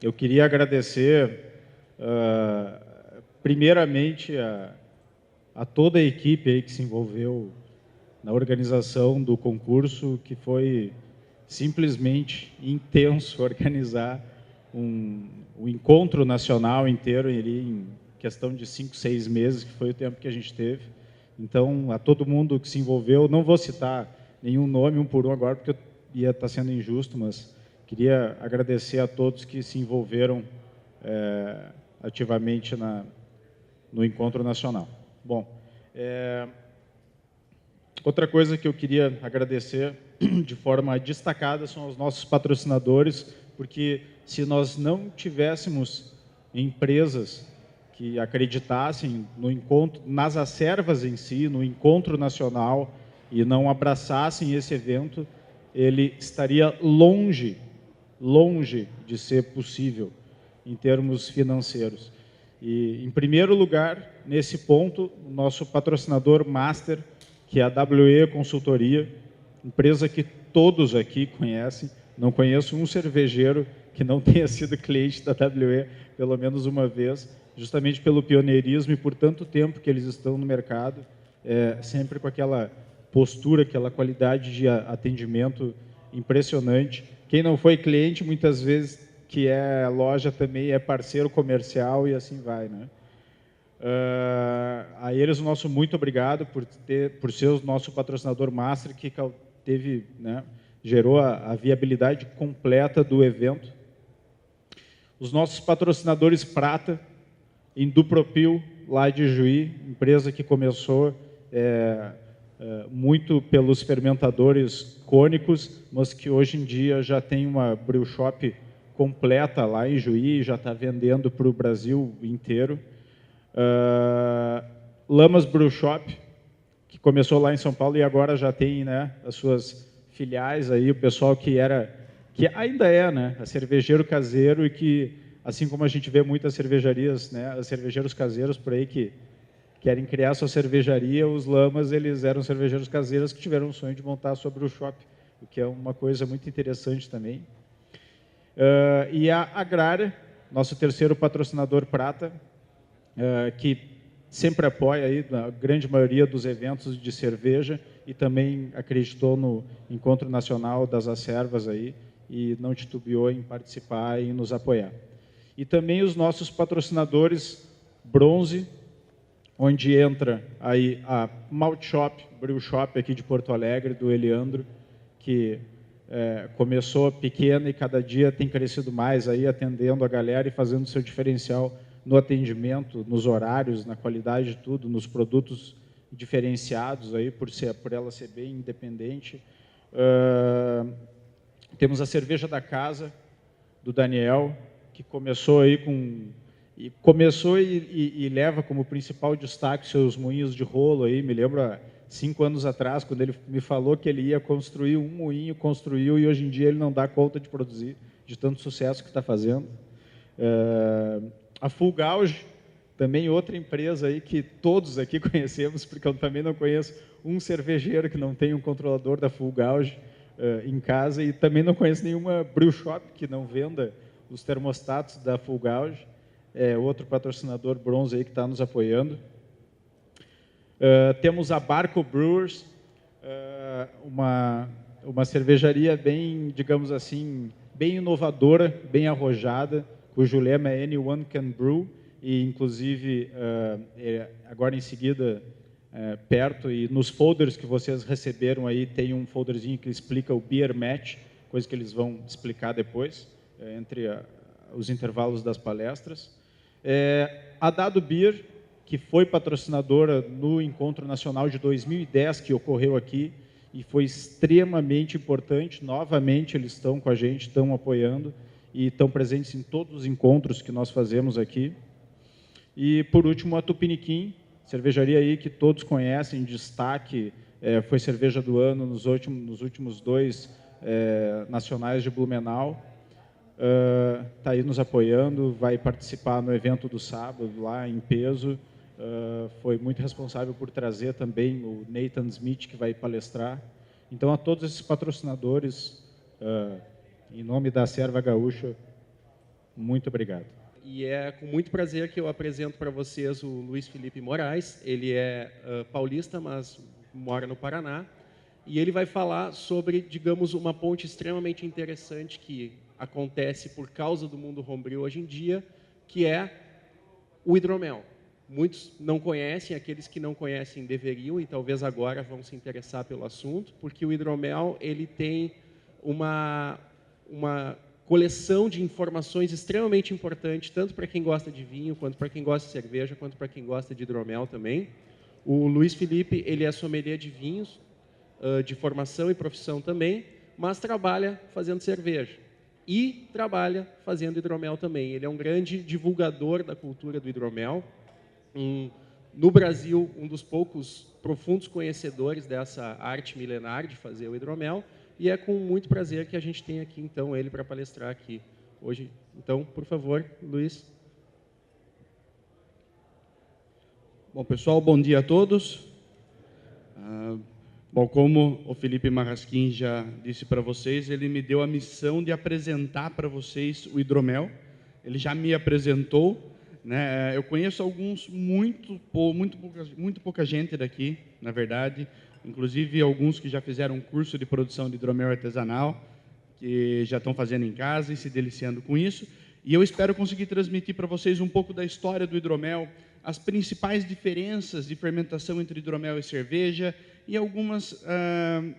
eu queria agradecer, primeiramente, a toda a equipe aí que se envolveu na organização do concurso, que foi simplesmente intenso organizar um encontro nacional inteiro ali, em questão de 5, 6 meses, que foi o tempo que a gente teve. Então, a todo mundo que se envolveu, não vou citar nenhum nome, um por um agora, porque eu ia estar sendo injusto, mas queria agradecer a todos que se envolveram ativamente no encontro nacional. Bom, outra coisa que eu queria agradecer de forma destacada são os nossos patrocinadores, porque se nós não tivéssemos empresas que acreditassem no encontro, nas acervas em si, no encontro nacional, e não abraçassem esse evento, ele estaria longe de ser possível em termos financeiros. E, em primeiro lugar, nesse ponto, o nosso patrocinador master, que é a WE Consultoria, empresa que todos aqui conhecem. Não conheço um cervejeiro que não tenha sido cliente da WE pelo menos uma vez, justamente pelo pioneirismo e por tanto tempo que eles estão no mercado, sempre com aquela postura, aquela qualidade de atendimento impressionante. Quem não foi cliente, muitas vezes, que é loja também, é parceiro comercial e assim vai, né? A eles o nosso muito obrigado por ser o nosso patrocinador master, que teve, né, gerou a viabilidade completa do evento. Os nossos patrocinadores prata, Indupropil, lá de Juí, empresa que começou muito pelos fermentadores cônicos, mas que hoje em dia já tem uma brew shop completa lá em Juí, já está vendendo para o Brasil inteiro. Lamas Brew Shop, que começou lá em São Paulo e agora já tem, né, as suas filiais aí, o pessoal que ainda é, né, a cervejeiro caseiro, e que, assim como a gente vê muitas cervejarias, né, os cervejeiros caseiros por aí que querem criar sua cervejaria, os Lamas, eles eram cervejeiros caseiros que tiveram o sonho de montar a sua brew shop, o que é uma coisa muito interessante também. E a Agrária, nosso terceiro patrocinador prata, que sempre apoia aí a grande maioria dos eventos de cerveja e também acreditou no Encontro Nacional das Acervas aí e não titubeou em participar e nos apoiar. E também os nossos patrocinadores bronze, onde entra aí a Malt Shop, Brew Shop aqui de Porto Alegre, do Eliandro, que começou pequena e cada dia tem crescido mais aí, atendendo a galera e fazendo seu diferencial no atendimento, nos horários, na qualidade de tudo, nos produtos diferenciados aí, por ela ser bem independente. Temos a cerveja da casa, do Daniel, que começou aí e leva como principal destaque seus moinhos de rolo aí. Me lembro há 5 anos atrás, quando ele me falou que ele ia construir um moinho, construiu, e hoje em dia ele não dá conta de produzir, de tanto sucesso que está fazendo. A Full Gauge, também outra empresa aí que todos aqui conhecemos, porque eu também não conheço um cervejeiro que não tenha um controlador da Full Gauge em casa, e também não conheço nenhuma brew shop que não venda os termostatos da Full Gauge. Outro patrocinador bronze aí que está nos apoiando. Temos a Barco Brewers, uma cervejaria bem, digamos assim, bem inovadora, bem arrojada, cujo lema é Anyone Can Brew, e inclusive agora em seguida, perto, e nos folders que vocês receberam aí, tem um folderzinho que explica o Beer Match, coisa que eles vão explicar depois, entre os intervalos das palestras. A Dado Beer, que foi patrocinadora no Encontro Nacional de 2010, que ocorreu aqui, e foi extremamente importante. Novamente, eles estão com a gente, estão apoiando, e estão presentes em todos os encontros que nós fazemos aqui. E, por último, a Tupiniquim, cervejaria aí que todos conhecem, destaque, foi cerveja do ano nos últimos 2 nacionais de Blumenau. Está aí nos apoiando, vai participar no evento do sábado, lá em peso. Foi muito responsável por trazer também o Nathan Smith, que vai palestrar. Então, a todos esses patrocinadores, em nome da Serva Gaúcha, Muito obrigado. E é com muito prazer que eu apresento para vocês o Luiz Felipe Moraes. Ele é paulista, mas mora no Paraná. E ele vai falar sobre, digamos, uma ponte extremamente interessante que acontece por causa do mundo homebrew hoje em dia, que é o hidromel. Muitos não conhecem, aqueles que não conhecem deveriam, e talvez agora vão se interessar pelo assunto, porque o hidromel ele tem uma coleção de informações extremamente importante, tanto para quem gosta de vinho, quanto para quem gosta de cerveja, quanto para quem gosta de hidromel também. O Luiz Felipe ele é sommelier de vinhos, de formação e profissão também, mas trabalha fazendo cerveja e trabalha fazendo hidromel também. Ele é um grande divulgador da cultura do hidromel. No Brasil, um dos poucos profundos conhecedores dessa arte milenar de fazer o hidromel, e é com muito prazer que a gente tem aqui, então, ele para palestrar aqui hoje. Então, por favor, Luiz. Bom, pessoal, bom dia a todos. Bom, como o Felipe Marrasquim já disse para vocês, ele me deu a missão de apresentar para vocês o hidromel. Ele já me apresentou, né? Eu conheço alguns, muito pouca gente daqui, na verdade, inclusive alguns que já fizeram um curso de produção de hidromel artesanal, que já estão fazendo em casa e se deliciando com isso. E eu espero conseguir transmitir para vocês um pouco da história do hidromel, as principais diferenças de fermentação entre hidromel e cerveja e algumas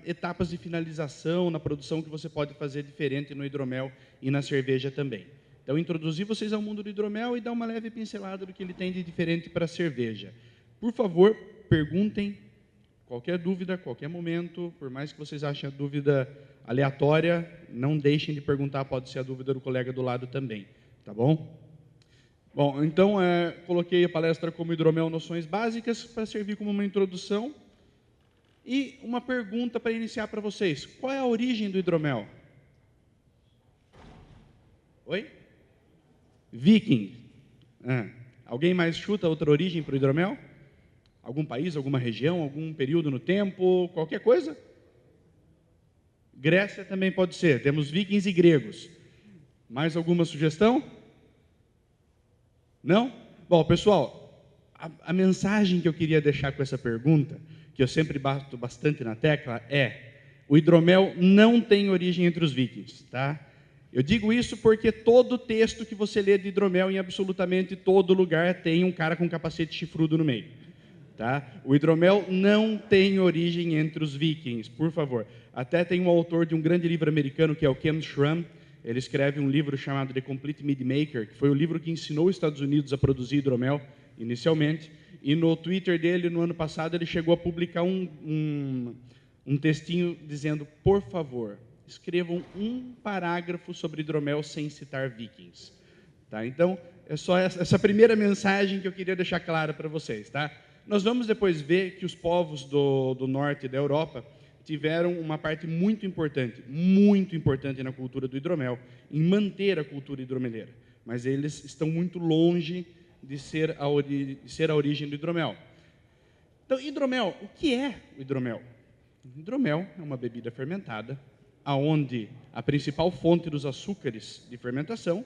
etapas de finalização na produção que você pode fazer diferente no hidromel e na cerveja também. Então, introduzir vocês ao mundo do hidromel e dar uma leve pincelada do que ele tem de diferente para a cerveja. Por favor, perguntem qualquer dúvida, qualquer momento, por mais que vocês achem a dúvida aleatória, não deixem de perguntar, pode ser a dúvida do colega do lado também, tá bom? Bom, então, coloquei a palestra como hidromel noções básicas para servir como uma introdução e uma pergunta para iniciar para vocês. Qual é a origem do hidromel? Oi? Viking. Alguém mais chuta outra origem para o hidromel? Algum país, alguma região, algum período no tempo, qualquer coisa? Grécia também pode ser. Temos vikings e gregos. Mais alguma sugestão? Não? Bom, pessoal, a mensagem que eu queria deixar com essa pergunta, que eu sempre bato bastante na tecla, é: o hidromel não tem origem entre os vikings, tá? Eu digo isso porque todo texto que você lê de hidromel, em absolutamente todo lugar, tem um cara com capacete chifrudo no meio. Tá? O hidromel não tem origem entre os vikings, por favor. Até tem um autor de um grande livro americano, que é o Ken Schramm. Ele escreve um livro chamado The Complete Mead Maker, que foi o livro que ensinou os Estados Unidos a produzir hidromel, inicialmente. E no Twitter dele, no ano passado, ele chegou a publicar um textinho dizendo: por favor, escrevam um parágrafo sobre hidromel sem citar vikings. Tá? Então, é só essa primeira mensagem que eu queria deixar clara para vocês. Tá? Nós vamos depois ver que os povos do norte da Europa tiveram uma parte muito importante na cultura do hidromel, em manter a cultura hidromeleira. Mas eles estão muito longe de ser a origem do hidromel. Então, hidromel, o que é o hidromel? O hidromel é uma bebida fermentada, onde a principal fonte dos açúcares de fermentação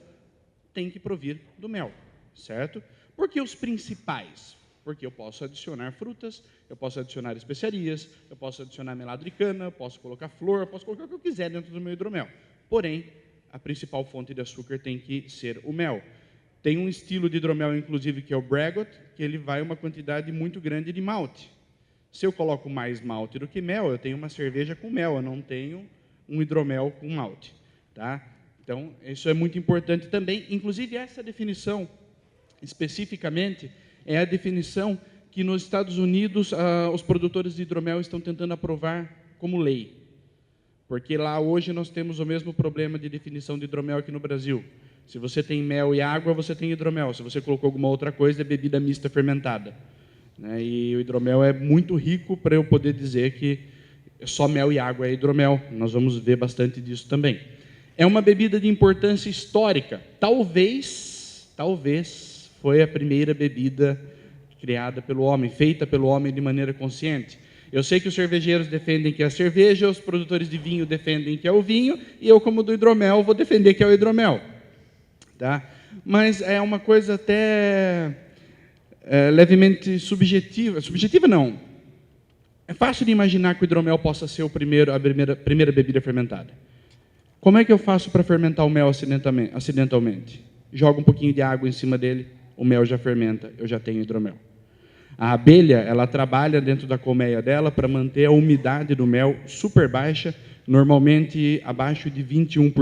tem que provir do mel, certo? Por que os principais? Porque eu posso adicionar frutas, eu posso adicionar especiarias, eu posso adicionar melado de cana, eu posso colocar flor, eu posso colocar o que eu quiser dentro do meu hidromel. Porém, a principal fonte de açúcar tem que ser o mel. Tem um estilo de hidromel, inclusive, que é o Braggot, que ele vai uma quantidade muito grande de malte. Se eu coloco mais malte do que mel, eu tenho uma cerveja com mel, eu não tenho um hidromel com malte. Tá? Então, isso é muito importante também. Inclusive, essa definição, especificamente, é a definição que nos Estados Unidos os produtores de hidromel estão tentando aprovar como lei. Porque lá hoje nós temos o mesmo problema de definição de hidromel aqui no Brasil. Se você tem mel e água, você tem hidromel. Se você colocou alguma outra coisa, é bebida mista fermentada. Né? E o hidromel é muito rico para eu poder dizer que só mel e água é hidromel. Nós vamos ver bastante disso também. É uma bebida de importância histórica. Talvez foi a primeira bebida criada pelo homem, feita pelo homem de maneira consciente. Eu sei que os cervejeiros defendem que é a cerveja, os produtores de vinho defendem que é o vinho, e eu, como do hidromel, vou defender que é o hidromel. tá? Mas é uma coisa até levemente subjetiva. Subjetiva não. É fácil de imaginar que o hidromel possa ser a primeira bebida fermentada. Como é que eu faço para fermentar o mel acidentalmente? Jogo um pouquinho de água em cima dele, o mel já fermenta, eu já tenho hidromel. A abelha, ela trabalha dentro da colmeia dela para manter a umidade do mel super baixa, normalmente abaixo de 21%,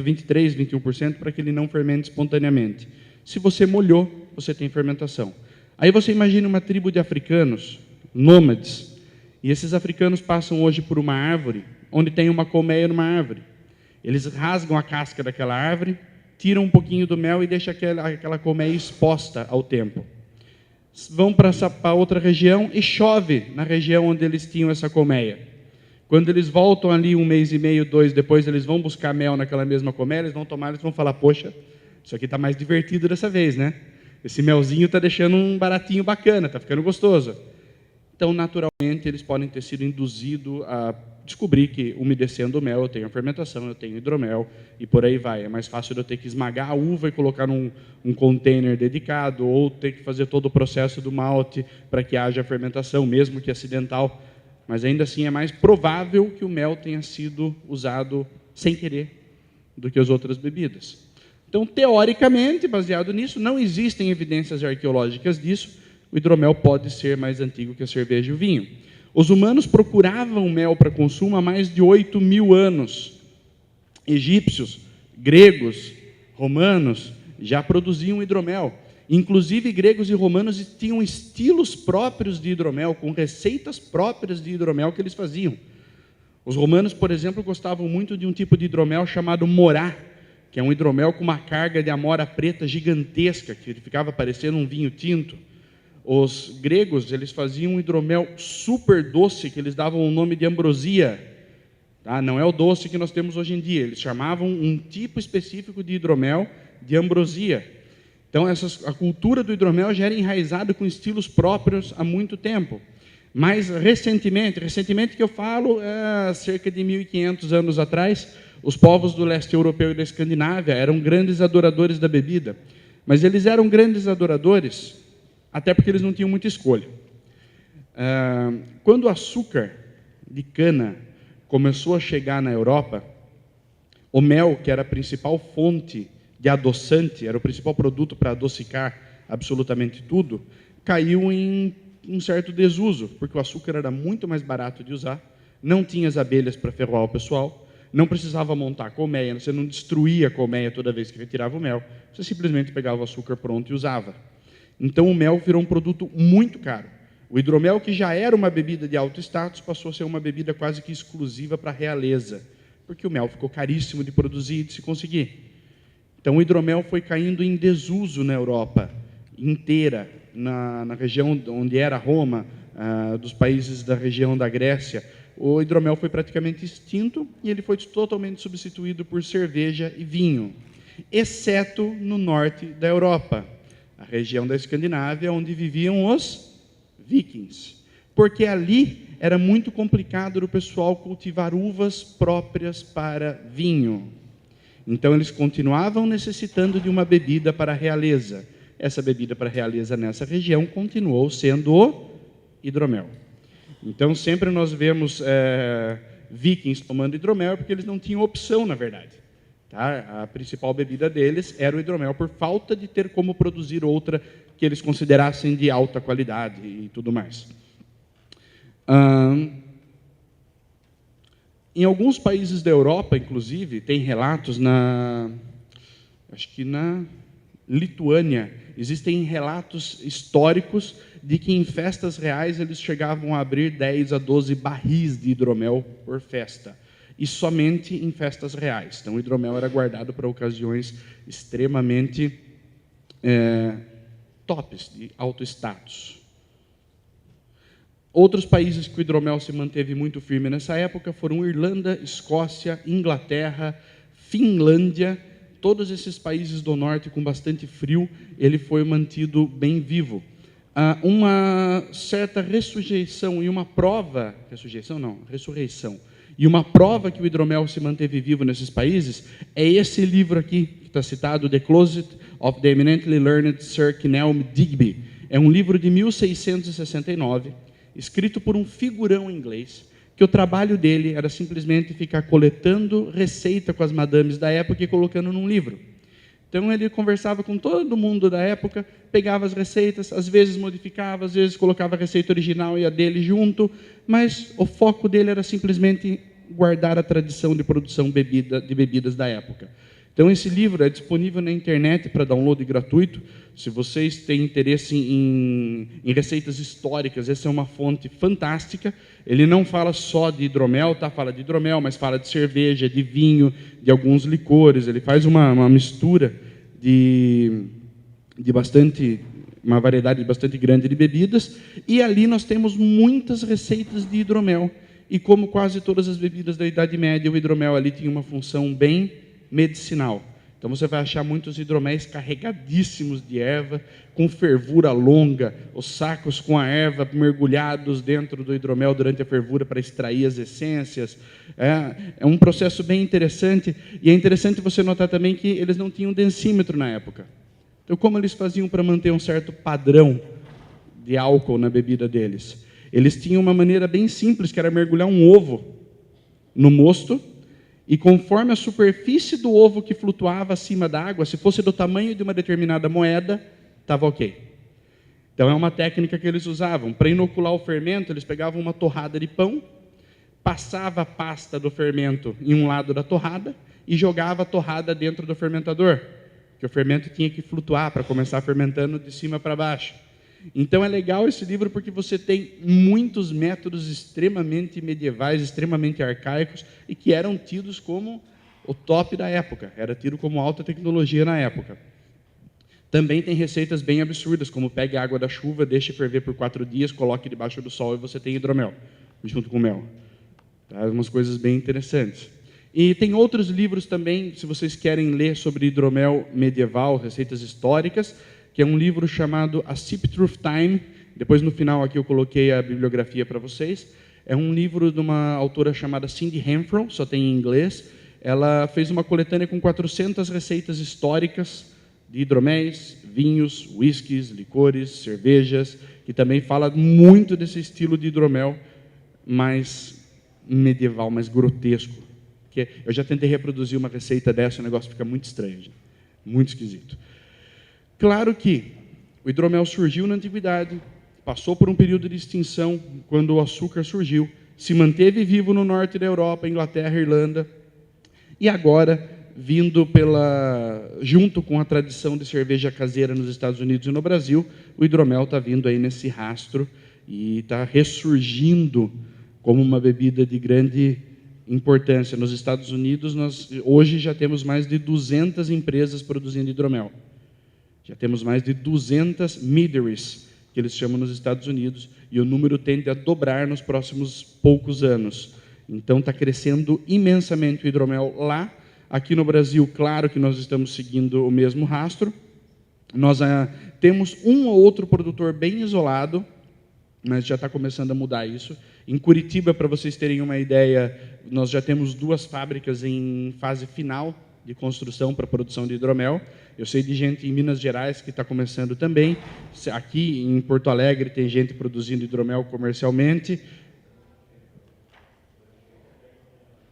23%, 21%, para que ele não fermente espontaneamente. Se você molhou, você tem fermentação. Aí você imagina uma tribo de africanos, nômades, e esses africanos passam hoje por uma árvore, onde tem uma colmeia numa árvore. Eles rasgam a casca daquela árvore, tiram um pouquinho do mel e deixam aquela colmeia exposta ao tempo. Vão para outra região e chove na região onde eles tinham essa colmeia. Quando eles voltam ali 1 mês e meio, 2, depois eles vão buscar mel naquela mesma colmeia, eles vão tomar, eles vão falar, poxa, isso aqui está mais divertido dessa vez, né? Esse melzinho está deixando um baratinho bacana, está ficando gostoso. Então, naturalmente, eles podem ter sido induzidos a descobrir que, umedecendo o mel, eu tenho a fermentação, eu tenho hidromel, e por aí vai. É mais fácil eu ter que esmagar a uva e colocar num container dedicado, ou ter que fazer todo o processo do malte para que haja fermentação, mesmo que acidental. Mas, ainda assim, é mais provável que o mel tenha sido usado sem querer do que as outras bebidas. Então, teoricamente, baseado nisso, não existem evidências arqueológicas disso. O hidromel pode ser mais antigo que a cerveja e o vinho. Os humanos procuravam mel para consumo há mais de 8.000 anos. Egípcios, gregos, romanos já produziam hidromel. Inclusive, gregos e romanos tinham estilos próprios de hidromel, com receitas próprias de hidromel que eles faziam. Os romanos, por exemplo, gostavam muito de um tipo de hidromel chamado morá, que é um hidromel com uma carga de amora preta gigantesca, que ficava parecendo um vinho tinto. Os gregos, eles faziam um hidromel super doce, que eles davam o nome de ambrosia. Tá? Não é o doce que nós temos hoje em dia. Eles chamavam um tipo específico de hidromel de ambrosia. Então, a cultura do hidromel já era enraizada com estilos próprios há muito tempo. Mas, recentemente que eu falo, cerca de 1.500 anos atrás, os povos do leste europeu e da Escandinávia eram grandes adoradores da bebida. Mas eles eram grandes adoradores até porque eles não tinham muita escolha. Quando o açúcar de cana começou a chegar na Europa, o mel, que era a principal fonte de adoçante, era o principal produto para adocicar absolutamente tudo, caiu em um certo desuso, porque o açúcar era muito mais barato de usar, não tinha as abelhas para ferroar o pessoal, não precisava montar a colmeia, você não destruía a colmeia toda vez que retirava o mel, você simplesmente pegava o açúcar pronto e usava. Então, o mel virou um produto muito caro. O hidromel, que já era uma bebida de alto status, passou a ser uma bebida quase que exclusiva para a realeza, porque o mel ficou caríssimo de produzir e de se conseguir. Então, o hidromel foi caindo em desuso na Europa inteira, na região onde era Roma, dos países da região da Grécia. O hidromel foi praticamente extinto e ele foi totalmente substituído por cerveja e vinho, exceto no norte da Europa, a região da Escandinávia, onde viviam os vikings. Porque ali era muito complicado o pessoal cultivar uvas próprias para vinho. Então, eles continuavam necessitando de uma bebida para a realeza. Essa bebida para a realeza nessa região continuou sendo o hidromel. Então, sempre nós vemos vikings tomando hidromel, porque eles não tinham opção, na verdade. Tá? A principal bebida deles era o hidromel, por falta de ter como produzir outra que eles considerassem de alta qualidade e tudo mais. Em alguns países da Europa, inclusive, tem relatos acho que na Lituânia, existem relatos históricos de que em festas reais eles chegavam a abrir 10 a 12 barris de hidromel por festa. E somente em festas reais. Então, o hidromel era guardado para ocasiões extremamente tops, de alto status. Outros países que o hidromel se manteve muito firme nessa época foram Irlanda, Escócia, Inglaterra, Finlândia. Todos esses países do norte com bastante frio, ele foi mantido bem vivo. Uma certa ressurreição e uma prova... Ressurreição. E uma prova que o hidromel se manteve vivo nesses países é esse livro aqui, que está citado, The Closet of the Eminently Learned Sir Kenelm Digby. É um livro de 1669, escrito por um figurão inglês, que o trabalho dele era simplesmente ficar coletando receita com as madames da época e colocando num livro. Então ele conversava com todo mundo da época, pegava as receitas, às vezes modificava, às vezes colocava a receita original e a dele junto, mas o foco dele era simplesmente guardar a tradição de produção de bebidas da época. Então esse livro é disponível na internet para download gratuito. Se vocês têm interesse em receitas históricas, essa é uma fonte fantástica. Ele não fala só de hidromel, tá? Fala de hidromel, mas fala de cerveja, de vinho, de alguns licores. Ele faz uma mistura de uma variedade bastante grande de bebidas. E ali nós temos muitas receitas de hidromel. E como quase todas as bebidas da Idade Média, o hidromel ali tinha uma função bem medicinal. Então você vai achar muitos hidroméis carregadíssimos de erva, com fervura longa, os sacos com a erva mergulhados dentro do hidromel durante a fervura para extrair as essências. É um processo bem interessante, e é interessante você notar também que eles não tinham densímetro na época. Então como eles faziam para manter um certo padrão de álcool na bebida deles? Eles tinham uma maneira bem simples, que era mergulhar um ovo no mosto, e conforme a superfície do ovo que flutuava acima da água, se fosse do tamanho de uma determinada moeda, estava ok. Então é uma técnica que eles usavam. Para inocular o fermento, eles pegavam uma torrada de pão, passava a pasta do fermento em um lado da torrada e jogava a torrada dentro do fermentador, que o fermento tinha que flutuar para começar fermentando de cima para baixo. Então é legal esse livro porque você tem muitos métodos extremamente medievais, extremamente arcaicos, e que eram tidos como o top da época, era tido como alta tecnologia na época. Também tem receitas bem absurdas, como pegue a água da chuva, deixe ferver por 4 dias, coloque debaixo do sol e você tem hidromel, junto com mel. Tá? Umas coisas bem interessantes. E tem outros livros também, se vocês querem ler sobre hidromel medieval, receitas históricas, que é um livro chamado A Sip Through Time. Depois, no final, aqui eu coloquei a bibliografia para vocês. É um livro de uma autora chamada Cindy Henfrow, só tem em inglês. Ela fez uma coletânea com 400 receitas históricas de hidroméis, vinhos, whiskies, licores, cervejas, que também fala muito desse estilo de hidromel mais medieval, mais grotesco. Que eu já tentei reproduzir uma receita dessa, o negócio fica muito estranho, gente. Muito esquisito. Claro que o hidromel surgiu na antiguidade, passou por um período de extinção quando o açúcar surgiu, se manteve vivo no norte da Europa, Inglaterra, Irlanda, e agora, junto com a tradição de cerveja caseira nos Estados Unidos e no Brasil, o hidromel está vindo aí nesse rastro e está ressurgindo como uma bebida de grande importância. Nos Estados Unidos, nós hoje já temos mais de 200 empresas produzindo hidromel. Já temos mais de 200 meaderies, que eles chamam nos Estados Unidos, e o número tende a dobrar nos próximos poucos anos. Então está crescendo imensamente o hidromel lá. Aqui no Brasil, claro que nós estamos seguindo o mesmo rastro. Nós temos um ou outro produtor bem isolado, mas já está começando a mudar isso. Em Curitiba, para vocês terem uma ideia, nós já temos 2 fábricas em fase final de construção para produção de hidromel. Eu sei de gente em Minas Gerais que está começando também. Aqui em Porto Alegre tem gente produzindo hidromel comercialmente.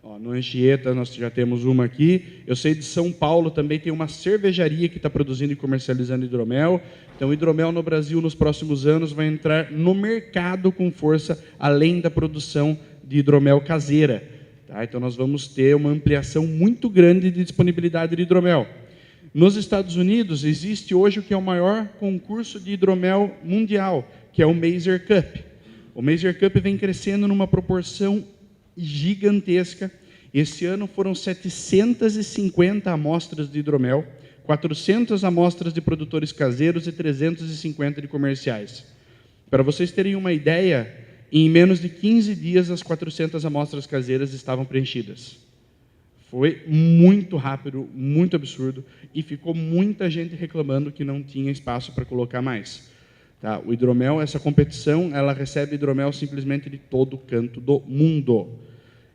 No Anchieta nós já temos uma aqui. Eu sei de São Paulo também tem uma cervejaria que está produzindo e comercializando hidromel. Então o hidromel no Brasil nos próximos anos vai entrar no mercado com força, além da produção de hidromel caseira. Tá? Então nós vamos ter uma ampliação muito grande de disponibilidade de hidromel. Nos Estados Unidos existe hoje o que é o maior concurso de hidromel mundial, que é o Mazer Cup. O Mazer Cup vem crescendo numa proporção gigantesca. Esse ano foram 750 amostras de hidromel, 400 amostras de produtores caseiros e 350 de comerciais. Para vocês terem uma ideia, em menos de 15 dias as 400 amostras caseiras estavam preenchidas. Foi muito rápido, muito absurdo, e ficou muita gente reclamando que não tinha espaço para colocar mais. Tá? O hidromel, essa competição, ela recebe hidromel simplesmente de todo canto do mundo.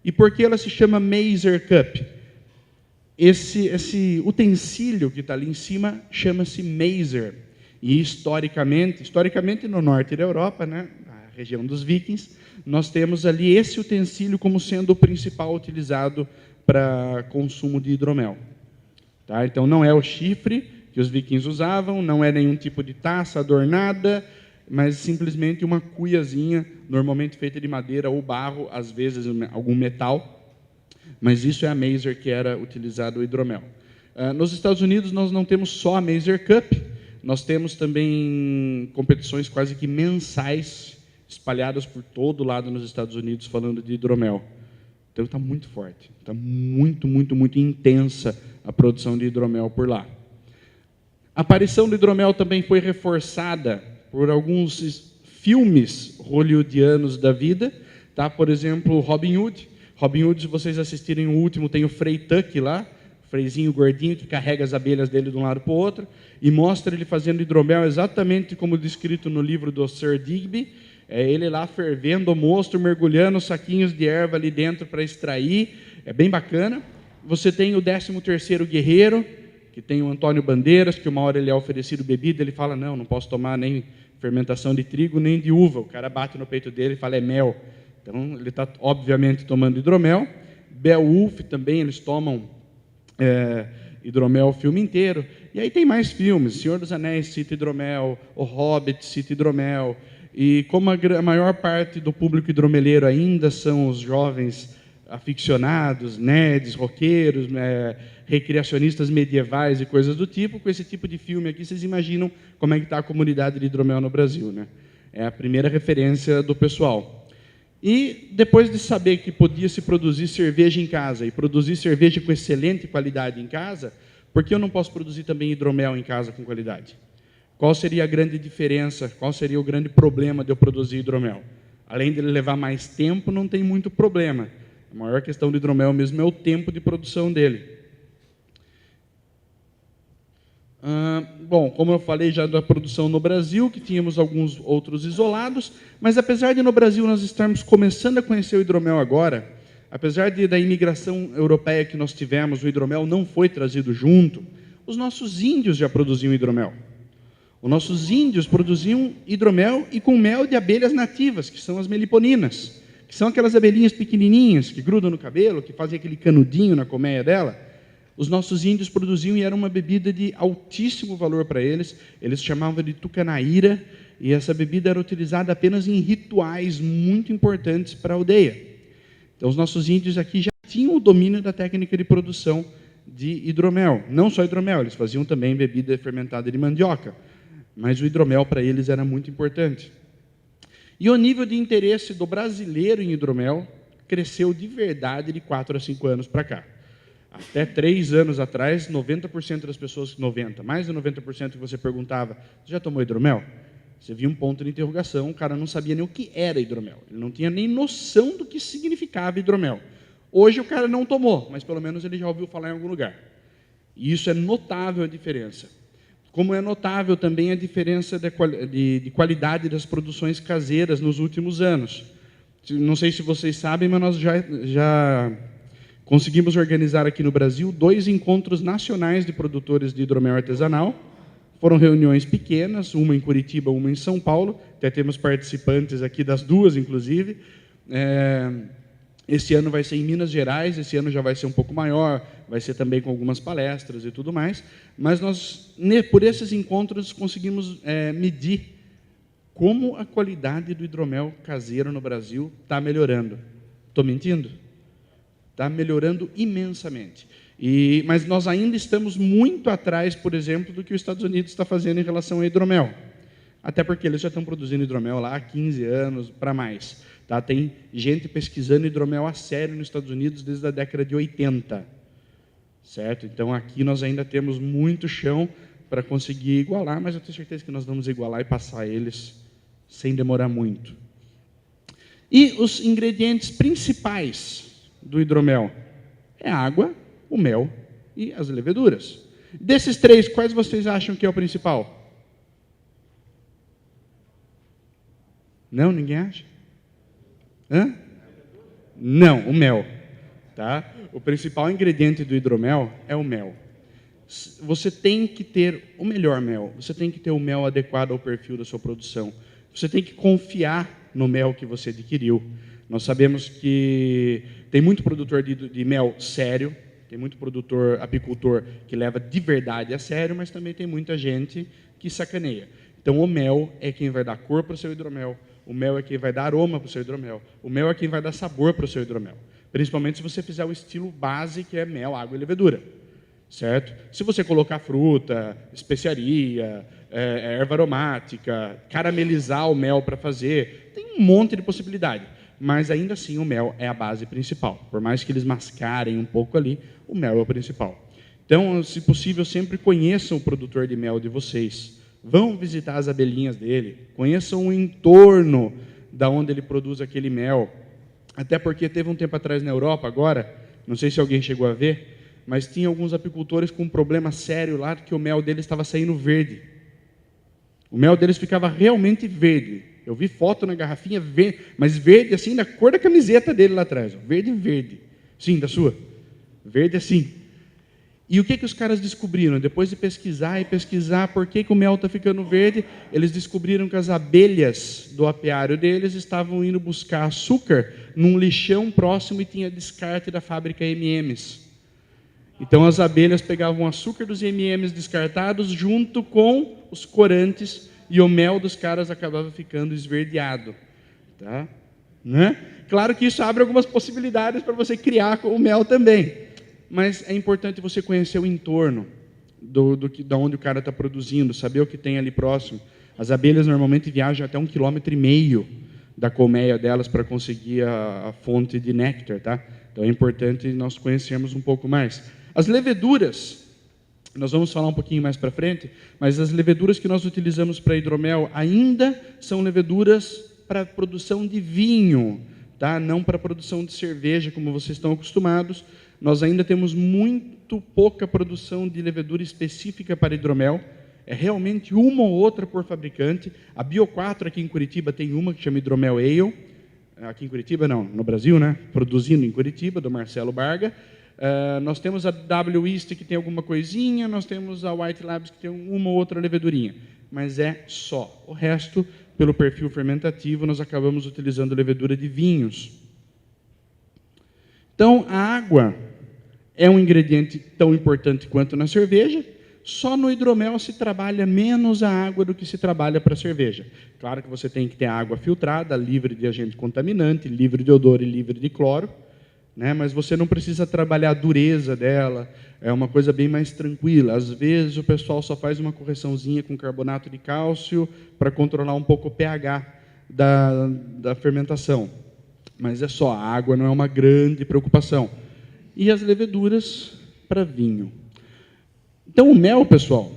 E por que ela se chama Maser Cup? Esse utensílio que está ali em cima chama-se Maser. E historicamente no norte da Europa, né, a região dos vikings, nós temos ali esse utensílio como sendo o principal utilizado para consumo de hidromel. Tá? Então não é o chifre que os vikings usavam, não é nenhum tipo de taça adornada, mas simplesmente uma cuiazinha, normalmente feita de madeira ou barro, às vezes algum metal. Mas isso é a Maser que era utilizado o hidromel. Nos Estados Unidos nós não temos só a Maser Cup, nós temos também competições quase que mensais, espalhadas por todo lado nos Estados Unidos, falando de hidromel. Então está muito forte, está muito intensa a produção de hidromel por lá. A aparição do hidromel também foi reforçada por alguns filmes hollywoodianos da vida, tá? Por exemplo, Robin Hood. Robin Hood, se vocês assistirem o último, tem o Frei Tuck lá, o freizinho gordinho que carrega as abelhas dele de um lado para o outro, e mostra ele fazendo hidromel exatamente como descrito no livro do Sir Digby. Ele lá fervendo o mosto, mergulhando saquinhos de erva ali dentro para extrair. É bem bacana. Você tem o 13º guerreiro, que tem o Antônio Bandeiras, que uma hora ele é oferecido bebida, ele fala, não posso tomar nem fermentação de trigo, nem de uva. O cara bate no peito dele e fala, é mel. Então, ele está, obviamente, tomando hidromel. Beowulf também, eles tomam hidromel o filme inteiro. E aí tem mais filmes. Senhor dos Anéis cita hidromel, O Hobbit cita hidromel. E como a maior parte do público hidromeleiro ainda são os jovens aficionados, nerds, roqueiros, recreacionistas medievais e coisas do tipo, com esse tipo de filme aqui, vocês imaginam como é que está a comunidade de hidromel no Brasil, né? É a primeira referência do pessoal. E depois de saber que podia se produzir cerveja em casa e produzir cerveja com excelente qualidade em casa, por que eu não posso produzir também hidromel em casa com qualidade? Qual seria a grande diferença, qual seria o grande problema de eu produzir hidromel? Além de ele levar mais tempo, não tem muito problema. A maior questão do hidromel mesmo é o tempo de produção dele. Bom, como eu falei já da produção no Brasil, que tínhamos alguns outros isolados, mas apesar de no Brasil nós estarmos começando a conhecer o hidromel agora, apesar da imigração europeia que nós tivemos, o hidromel não foi trazido junto, os nossos índios já produziam hidromel. Os nossos índios produziam hidromel e com mel de abelhas nativas, que são as meliponinas, que são aquelas abelhinhas pequenininhas que grudam no cabelo, que fazem aquele canudinho na colmeia dela. Os nossos índios produziam e era uma bebida de altíssimo valor para eles. Eles chamavam de tucanaíra e essa bebida era utilizada apenas em rituais muito importantes para a aldeia. Então, os nossos índios aqui já tinham o domínio da técnica de produção de hidromel. Não só hidromel, eles faziam também bebida fermentada de mandioca. Mas o hidromel para eles era muito importante. E o nível de interesse do brasileiro em hidromel cresceu de verdade de 4 a 5 anos para cá. Até 3 anos atrás, 90% das pessoas, mais de 90% que você perguntava, já tomou hidromel? Você via um ponto de interrogação, o cara não sabia nem o que era hidromel. Ele não tinha nem noção do que significava hidromel. Hoje o cara não tomou, mas pelo menos ele já ouviu falar em algum lugar. E isso é notável a diferença. Como é notável também a diferença de qualidade das produções caseiras nos últimos anos. Não sei se vocês sabem, mas nós já conseguimos organizar aqui no Brasil 2 encontros nacionais de produtores de hidromel artesanal. Foram reuniões pequenas, uma em Curitiba, uma em São Paulo. Até temos participantes aqui das duas, inclusive. Esse ano vai ser em Minas Gerais, esse ano já vai ser um pouco maior, vai ser também com algumas palestras e tudo mais. Mas nós, por esses encontros, conseguimos medir como a qualidade do hidromel caseiro no Brasil está melhorando. Estou mentindo? Está melhorando imensamente. Mas nós ainda estamos muito atrás, por exemplo, do que os Estados Unidos está fazendo em relação ao hidromel. Até porque eles já estão produzindo hidromel lá há 15 anos para mais. Tá? Tem gente pesquisando hidromel a sério nos Estados Unidos desde a década de 80. Certo? Então, aqui nós ainda temos muito chão para conseguir igualar, mas eu tenho certeza que nós vamos igualar e passar eles sem demorar muito. E os ingredientes principais do hidromel é a água, o mel e as leveduras. Desses 3, quais vocês acham que é o principal? Não? Ninguém acha? Não, o mel. Tá? O principal ingrediente do hidromel é o mel. Você tem que ter o melhor mel, você tem que ter o mel adequado ao perfil da sua produção. Você tem que confiar no mel que você adquiriu. Nós sabemos que tem muito produtor de mel sério, tem muito produtor, apicultor, que leva de verdade a sério, mas também tem muita gente que sacaneia. Então, o mel é quem vai dar cor para o seu hidromel, o mel é quem vai dar aroma para o seu hidromel, o mel é quem vai dar sabor para o seu hidromel. Principalmente se você fizer o estilo base, que é mel, água e levedura. Certo? Se você colocar fruta, especiaria, erva aromática, caramelizar o mel para fazer, tem um monte de possibilidade. Mas ainda assim o mel é a base principal. Por mais que eles mascarem um pouco ali, o mel é o principal. Então, se possível, sempre conheçam o produtor de mel de vocês. Vão visitar as abelhinhas dele, conheçam o entorno da onde ele produz aquele mel. Até porque teve um tempo atrás na Europa, agora, não sei se alguém chegou a ver, mas tinha alguns apicultores com um problema sério lá, que o mel deles estava saindo verde. O mel deles ficava realmente verde. Eu vi foto na garrafinha, verde, mas verde assim, da cor da camiseta dele lá atrás. Verde, verde. Sim, da sua. Verde assim. E o que os caras descobriram? Depois de pesquisar e pesquisar por que o mel está ficando verde, eles descobriram que as abelhas do apiário deles estavam indo buscar açúcar num lixão próximo e tinha descarte da fábrica M&M's. Então, as abelhas pegavam o açúcar dos M&M's descartados junto com os corantes e o mel dos caras acabava ficando esverdeado. Tá? Né? Claro que isso abre algumas possibilidades para você criar o mel também. Mas é importante você conhecer o entorno da onde o cara está produzindo, saber o que tem ali próximo. As abelhas normalmente viajam até 1,5 km da colmeia delas para conseguir a fonte de néctar. Tá? Então, é importante nós conhecermos um pouco mais. As leveduras, nós vamos falar um pouquinho mais para frente, mas as leveduras que nós utilizamos para hidromel ainda são leveduras para produção de vinho, tá? Não para produção de cerveja, como vocês estão acostumados. Nós ainda temos muito pouca produção de levedura específica para hidromel, é realmente uma ou outra por fabricante. A Bio4 aqui em Curitiba tem uma que chama Hidromel Ale, aqui em Curitiba não, no Brasil, né? Produzindo em Curitiba, do Marcelo Barga. Nós temos a W East que tem alguma coisinha, nós temos a White Labs que tem uma ou outra levedurinha, mas é só. O resto, pelo perfil fermentativo, nós acabamos utilizando levedura de vinhos. Então, a água é um ingrediente tão importante quanto na cerveja, só no hidromel se trabalha menos a água do que se trabalha para a cerveja. Claro que você tem que ter água filtrada, livre de agente contaminante, livre de odor e livre de cloro, né? Mas você não precisa trabalhar a dureza dela, é uma coisa bem mais tranquila. Às vezes o pessoal só faz uma correçãozinha com carbonato de cálcio para controlar um pouco o pH da fermentação. Mas é só, a água não é uma grande preocupação. E as leveduras para vinho. Então o mel, pessoal,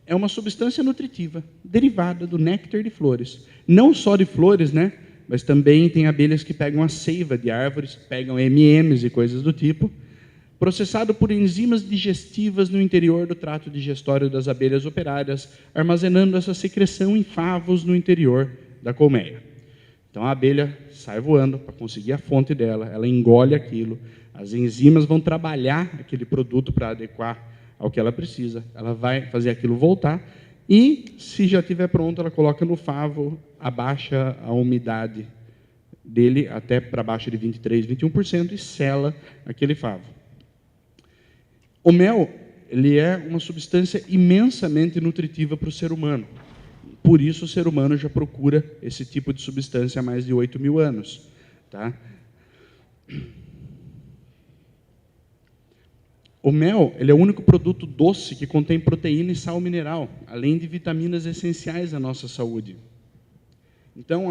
é uma substância nutritiva derivada do néctar de flores. Não só de flores, né? Mas também tem abelhas que pegam a seiva de árvores, pegam M&M's e coisas do tipo, processado por enzimas digestivas no interior do trato digestório das abelhas operárias, armazenando essa secreção em favos no interior da colmeia. Então a abelha sai voando para conseguir a fonte dela, ela engole aquilo, as enzimas vão trabalhar aquele produto para adequar ao que ela precisa, ela vai fazer aquilo voltar, e, se já estiver pronto, ela coloca no favo, abaixa a umidade dele até para baixo de 23%, 21% e sela aquele favo. O mel, ele é uma substância imensamente nutritiva para o ser humano. Por isso, o ser humano já procura esse tipo de substância há mais de 8.000 anos. Tá? O mel, ele é o único produto doce que contém proteína e sal mineral, além de vitaminas essenciais à nossa saúde. Então,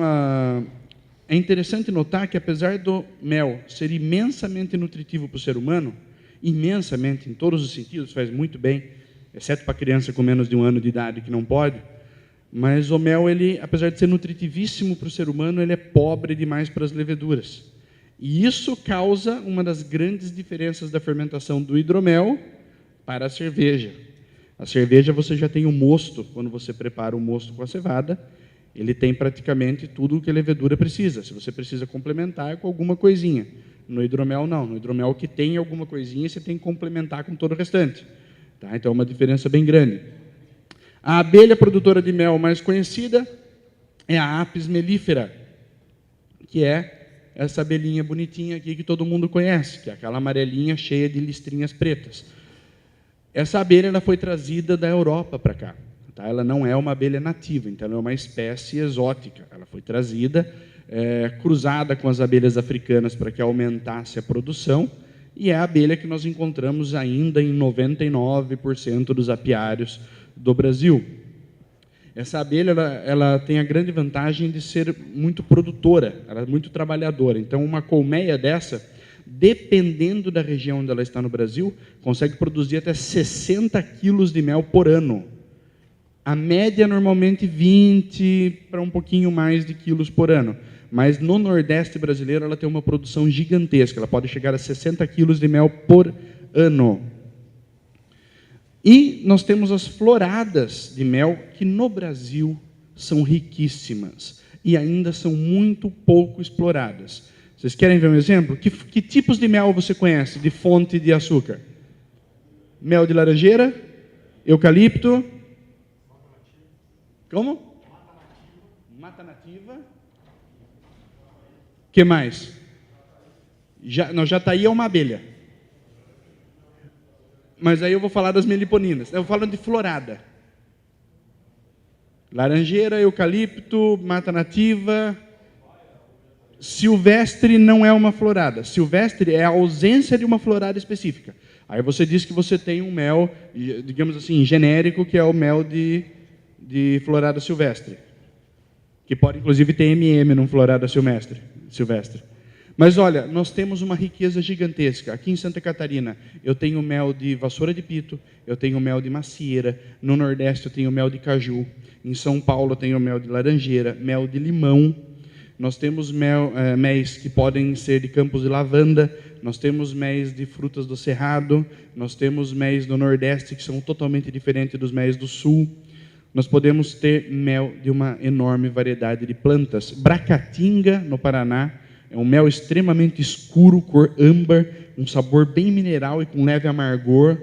é interessante notar que, apesar do mel ser imensamente nutritivo para o ser humano, imensamente, em todos os sentidos, faz muito bem, exceto para criança com menos de 1 ano de idade que não pode, mas o mel, ele, apesar de ser nutritivíssimo para o ser humano, ele é pobre demais para as leveduras. E isso causa uma das grandes diferenças da fermentação do hidromel para a cerveja. A cerveja você já tem o mosto, quando você prepara o mosto com a cevada, Ele tem praticamente tudo o que a levedura precisa. Se você precisa complementar, é com alguma coisinha. No hidromel, não. No hidromel, o que tem alguma coisinha, você tem que complementar com todo o restante. Tá? Então, é uma diferença bem grande. A abelha produtora de mel mais conhecida é a Apis mellifera, que é essa abelhinha bonitinha aqui que todo mundo conhece, que é aquela amarelinha cheia de listrinhas pretas. Essa abelha ela foi trazida da Europa para cá. Tá? Ela não é uma abelha nativa, então ela é uma espécie exótica. Ela foi trazida, cruzada com as abelhas africanas para que aumentasse a produção, e é a abelha que nós encontramos ainda em 99% dos apiários do Brasil. Essa abelha ela tem a grande vantagem de ser muito produtora, ela é muito trabalhadora. Então, uma colmeia dessa, dependendo da região onde ela está no Brasil, consegue produzir até 60 quilos de mel por ano. A média, normalmente, 20 para um pouquinho mais de quilos por ano. Mas no Nordeste brasileiro, ela tem uma produção gigantesca. Ela pode chegar a 60 quilos de mel por ano. E nós temos as floradas de mel, que no Brasil são riquíssimas e ainda são muito pouco exploradas. Vocês querem ver um exemplo? Que tipos de mel você conhece, de fonte de açúcar? Mel de laranjeira, eucalipto. Como? Mata nativa. O que mais? Jataí é uma abelha. Mas aí eu vou falar das meliponinas. Eu vou falar de florada. Laranjeira, eucalipto, mata nativa. Silvestre não é uma florada. Silvestre é a ausência de uma florada específica. Aí você diz que você tem um mel, digamos assim, genérico, que é o mel de florada silvestre. Que pode, inclusive, ter MM num florada silvestre. Mas, olha, nós temos uma riqueza gigantesca. Aqui em Santa Catarina, eu tenho mel de vassoura de pito, eu tenho mel de macieira, no Nordeste eu tenho mel de caju, em São Paulo eu tenho mel de laranjeira, mel de limão, nós temos méis que podem ser de campos de lavanda, nós temos méis de frutas do cerrado, nós temos méis do Nordeste que são totalmente diferentes dos méis do Sul. Nós podemos ter mel de uma enorme variedade de plantas. Bracatinga, no Paraná, é um mel extremamente escuro, cor âmbar, um sabor bem mineral e com leve amargor.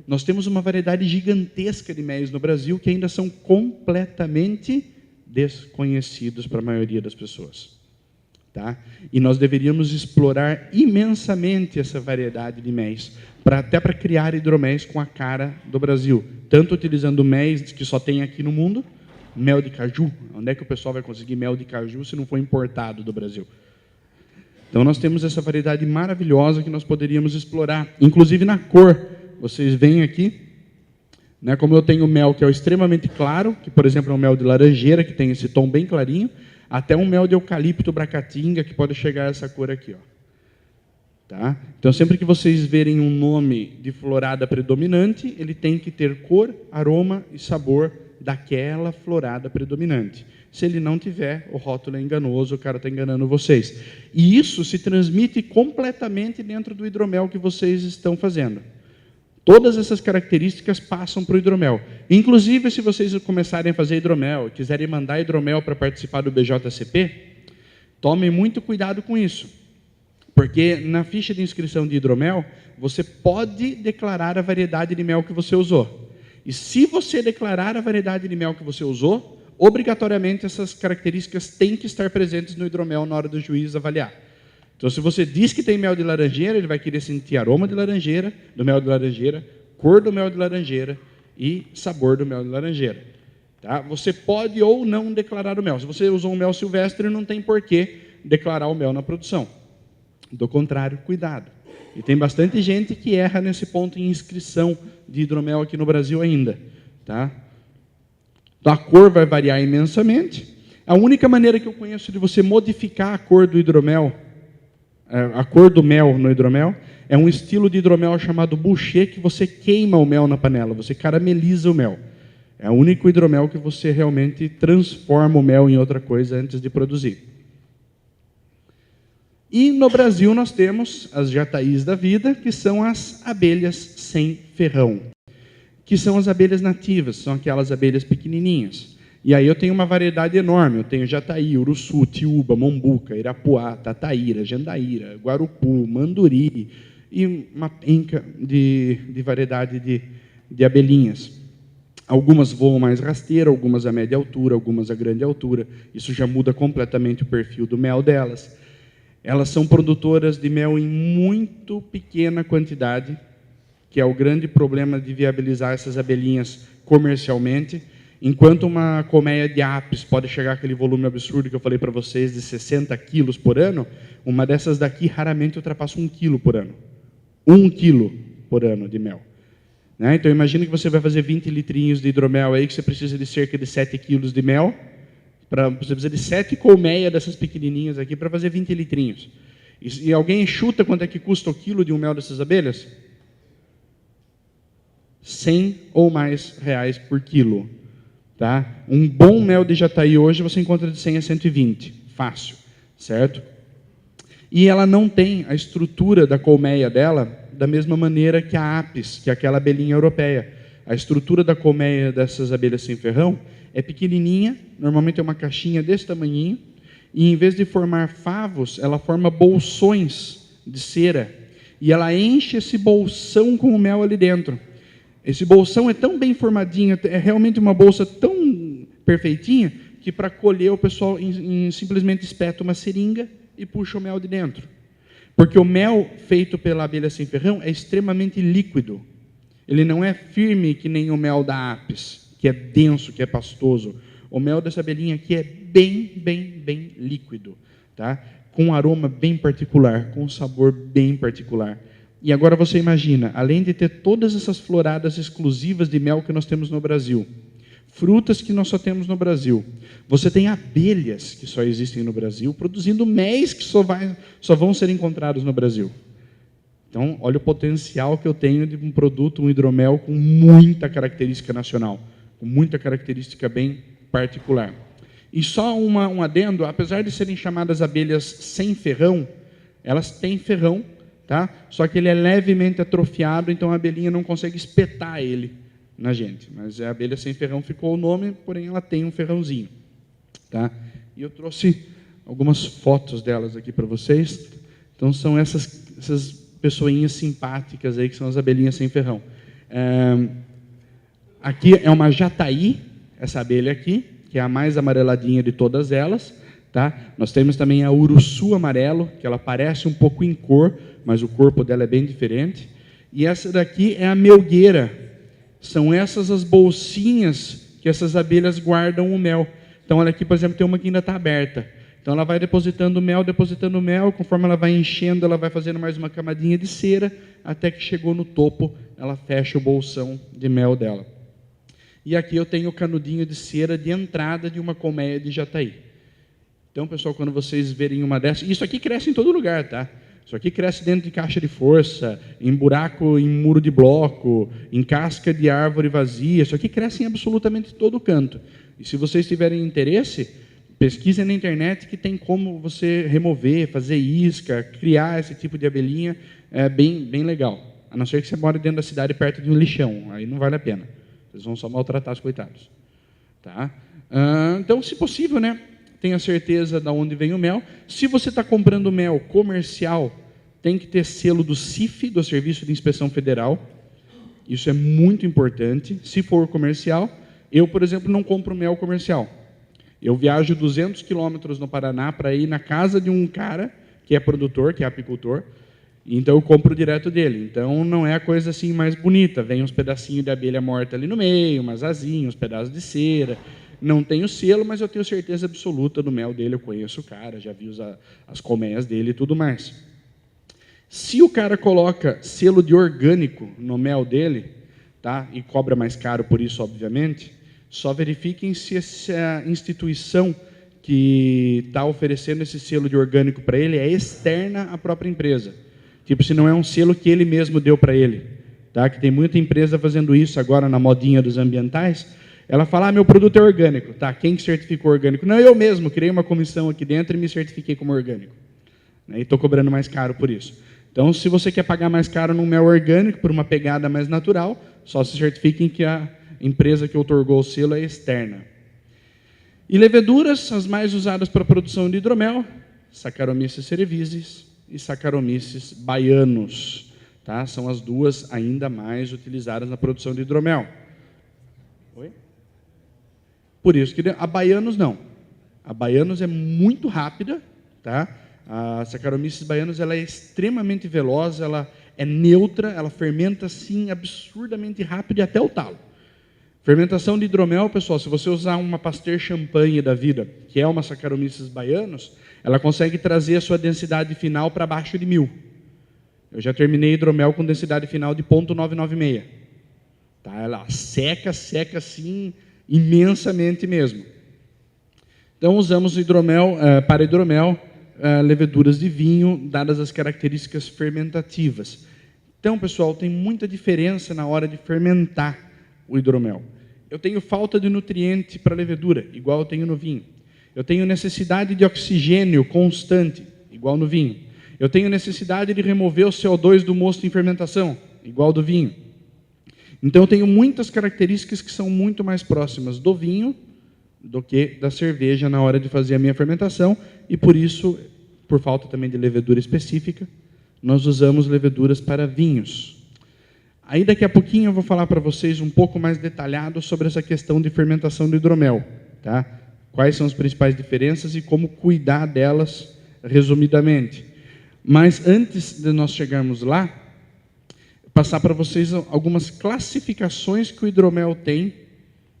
Nós temos uma variedade gigantesca de méis no Brasil que ainda são completamente desconhecidos para a maioria das pessoas. Tá? E nós deveríamos explorar imensamente essa variedade de méis, até para criar hidroméis com a cara do Brasil. Tanto utilizando méis que só tem aqui no mundo, mel de caju. Onde é que o pessoal vai conseguir mel de caju se não for importado do Brasil? Então, nós temos essa variedade maravilhosa que nós poderíamos explorar, inclusive na cor. Vocês veem aqui, né, como eu tenho mel que é extremamente claro, que, por exemplo, é um mel de laranjeira, que tem esse tom bem clarinho, até um mel de eucalipto bracatinga, que pode chegar a essa cor aqui. Ó. Tá? Então, sempre que vocês verem um nome de florada predominante, ele tem que ter cor, aroma e sabor daquela florada predominante. Se ele não tiver, o rótulo é enganoso, o cara está enganando vocês. E isso se transmite completamente dentro do hidromel que vocês estão fazendo. Todas essas características passam para o hidromel. Inclusive, se vocês começarem a fazer hidromel, quiserem mandar hidromel para participar do BJCP, tomem muito cuidado com isso. Porque na ficha de inscrição de hidromel, você pode declarar a variedade de mel que você usou. E se você declarar a variedade de mel que você usou, obrigatoriamente essas características têm que estar presentes no hidromel na hora do juiz avaliar. Então, se você diz que tem mel de laranjeira, ele vai querer sentir aroma de laranjeira, do mel de laranjeira, cor do mel de laranjeira e sabor do mel de laranjeira. Tá? Você pode ou não declarar o mel. Se você usou um mel silvestre, não tem por que declarar o mel na produção. Do contrário, cuidado. E tem bastante gente que erra nesse ponto em inscrição de hidromel aqui no Brasil ainda. Tá? Então, a cor vai variar imensamente. A única maneira que eu conheço de você modificar a cor do hidromel, a cor do mel no hidromel, é um estilo de hidromel chamado boucher, que você queima o mel na panela, você carameliza o mel. É o único hidromel que você realmente transforma o mel em outra coisa antes de produzir. E no Brasil nós temos as jataís da vida, que são as abelhas sem ferrão, que são as abelhas nativas, são aquelas abelhas pequenininhas. E aí eu tenho uma variedade enorme. Eu tenho Jataí, Uruçu, Tiúba, Mombuca, Irapuá, Tataíra, Jandaíra, Guarupu, Manduri e uma penca de variedade de abelhinhas. Algumas voam mais rasteira, algumas a média altura, algumas a grande altura. Isso já muda completamente o perfil do mel delas. Elas são produtoras de mel em muito pequena quantidade, que é o grande problema de viabilizar essas abelhinhas comercialmente. Enquanto uma colmeia de apis pode chegar àquele volume absurdo que eu falei para vocês, de 60 quilos por ano, uma dessas daqui raramente ultrapassa 1 quilo por ano. 1 quilo por ano de mel. Né? Então, imagina que você vai fazer 20 litrinhos de hidromel aí, que você precisa de cerca de 7 quilos de mel. Você precisa de 7 colmeias dessas pequenininhas aqui para fazer 20 litrinhos. E alguém chuta quanto é que custa o quilo de um mel dessas abelhas? 100 ou mais reais por quilo. Tá? Um bom mel de Jataí hoje você encontra de 100 a 120. Fácil. Certo? E ela não tem a estrutura da colmeia dela da mesma maneira que a apis, que é aquela abelhinha europeia. A estrutura da colmeia dessas abelhas sem ferrão é pequenininha, normalmente é uma caixinha desse tamanhinho, e em vez de formar favos, ela forma bolsões de cera, e ela enche esse bolsão com o mel ali dentro. Esse bolsão é tão bem formadinho, é realmente uma bolsa tão perfeitinha, que para colher o pessoal simplesmente espeta uma seringa e puxa o mel de dentro. Porque o mel feito pela abelha sem ferrão é extremamente líquido. Ele não é firme que nem o mel da apis, que é denso, que é pastoso. O mel dessa abelhinha aqui é bem líquido, tá? Com um aroma bem particular, com um sabor bem particular. E agora você imagina, além de ter todas essas floradas exclusivas de mel que nós temos no Brasil, frutas que nós só temos no Brasil, você tem abelhas que só existem no Brasil, produzindo méis que só vão ser encontrados no Brasil. Então, olha o potencial que eu tenho de um produto, um hidromel com muita característica nacional, com muita característica bem particular. E só um adendo, apesar de serem chamadas abelhas sem ferrão, elas têm ferrão, tá? Só que ele é levemente atrofiado, então a abelhinha não consegue espetar ele na gente. Mas a abelha sem ferrão ficou o nome, porém ela tem um ferrãozinho. Tá? E eu trouxe algumas fotos delas aqui para vocês. Então são essas pessoinhas simpáticas aí, que são as abelhinhas sem ferrão. Aqui é uma jataí, essa abelha aqui, que é a mais amareladinha de todas elas. Tá? Nós temos também a uruçu amarelo, que ela parece um pouco em cor, mas o corpo dela é bem diferente. E essa daqui é a melgueira. São essas as bolsinhas que essas abelhas guardam o mel. Então, olha aqui, por exemplo, tem uma que ainda está aberta. Então, ela vai depositando mel, conforme ela vai enchendo, ela vai fazendo mais uma camadinha de cera, até que chegou no topo, ela fecha o bolsão de mel dela. E aqui eu tenho o canudinho de cera de entrada de uma colmeia de jataí. Então, pessoal, quando vocês verem uma dessas... Isso aqui cresce em todo lugar, tá? Isso aqui cresce dentro de caixa de força, em buraco, em muro de bloco, em casca de árvore vazia. Isso aqui cresce em absolutamente todo canto. E se vocês tiverem interesse, pesquisem na internet que tem como você remover, fazer isca, criar esse tipo de abelhinha. É bem legal. A não ser que você mora dentro da cidade, perto de um lixão. Aí não vale a pena. Vocês vão só maltratar os coitados. Tá? Então, se possível, né? Tenha certeza de onde vem o mel. Se você está comprando mel comercial, tem que ter selo do CIF, do Serviço de Inspeção Federal. Isso é muito importante. Se for comercial, eu, por exemplo, não compro mel comercial. Eu viajo 200 quilômetros no Paraná para ir na casa de um cara que é produtor, que é apicultor, então eu compro direto dele. Então não é a coisa assim mais bonita. Vem uns pedacinhos de abelha morta ali no meio, umas asinhas, uns pedaços de cera. Não tenho selo, mas eu tenho certeza absoluta do mel dele. Eu conheço o cara, já vi as colmeias dele e tudo mais. Se o cara coloca selo de orgânico no mel dele, tá? E cobra mais caro por isso, obviamente, só verifiquem se essa instituição que está oferecendo esse selo de orgânico para ele é externa à própria empresa. Tipo, se não é um selo que ele mesmo deu para ele. Tá? Que tem muita empresa fazendo isso agora na modinha dos ambientais. Ela fala, meu produto é orgânico. Tá, quem certificou orgânico? Não, eu mesmo. Criei uma comissão aqui dentro e me certifiquei como orgânico. E estou cobrando mais caro por isso. Então, se você quer pagar mais caro num mel orgânico, por uma pegada mais natural, só se certifiquem que a empresa que outorgou o selo é externa. E leveduras, as mais usadas para a produção de hidromel, Saccharomyces cerevisiae e Saccharomyces baianus. Tá? São as duas ainda mais utilizadas na produção de hidromel. Oi? Por isso que a baianus não. A baianus é muito rápida, tá? A Saccharomyces baianus ela é extremamente veloz, ela é neutra, ela fermenta assim absurdamente rápido e até o talo. Fermentação de hidromel, pessoal, se você usar uma Pasteur Champagne da vida, que é uma Saccharomyces baianus, ela consegue trazer a sua densidade final para abaixo de 1000. Eu já terminei hidromel com densidade final de 0,996. Tá? Ela seca assim imensamente mesmo. Então usamos hidromel, para hidromel, leveduras de vinho, dadas as características fermentativas. Então, pessoal, tem muita diferença na hora de fermentar o hidromel. Eu tenho falta de nutriente para a levedura, igual eu tenho no vinho. Eu tenho necessidade de oxigênio constante, igual no vinho. Eu tenho necessidade de remover o CO2 do mosto em fermentação, igual do vinho. Então, eu tenho muitas características que são muito mais próximas do vinho do que da cerveja na hora de fazer a minha fermentação, e por isso, por falta também de levedura específica, nós usamos leveduras para vinhos. Aí daqui a pouquinho eu vou falar para vocês um pouco mais detalhado sobre essa questão de fermentação do hidromel, tá? Quais são as principais diferenças e como cuidar delas resumidamente. Mas antes de nós chegarmos lá, passar para vocês algumas classificações que o hidromel tem,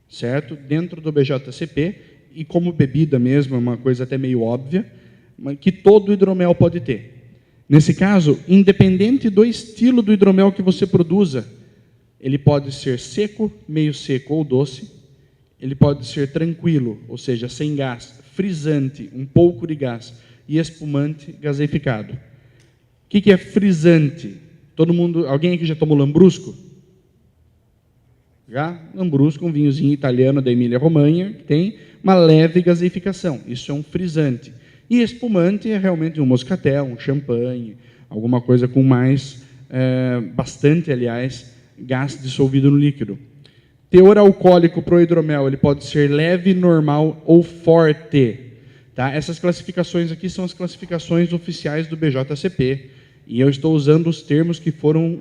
certo? Dentro do BJCP, e como bebida mesmo, é uma coisa até meio óbvia, mas que todo hidromel pode ter. Nesse caso, independente do estilo do hidromel que você produza, ele pode ser seco, meio seco ou doce, ele pode ser tranquilo, ou seja, sem gás, frisante, um pouco de gás, e espumante, gaseificado. O que é frisante? Todo mundo, alguém aqui já tomou lambrusco? Já? Lambrusco, um vinhozinho italiano da Emília-Romanha, que tem uma leve gaseificação. Isso é um frisante. E espumante é realmente um moscatel, um champanhe, alguma coisa com mais, bastante, aliás, gás dissolvido no líquido. Teor alcoólico para o hidromel, ele pode ser leve, normal ou forte. Tá? Essas classificações aqui são as classificações oficiais do BJCP, e eu estou usando os termos que foram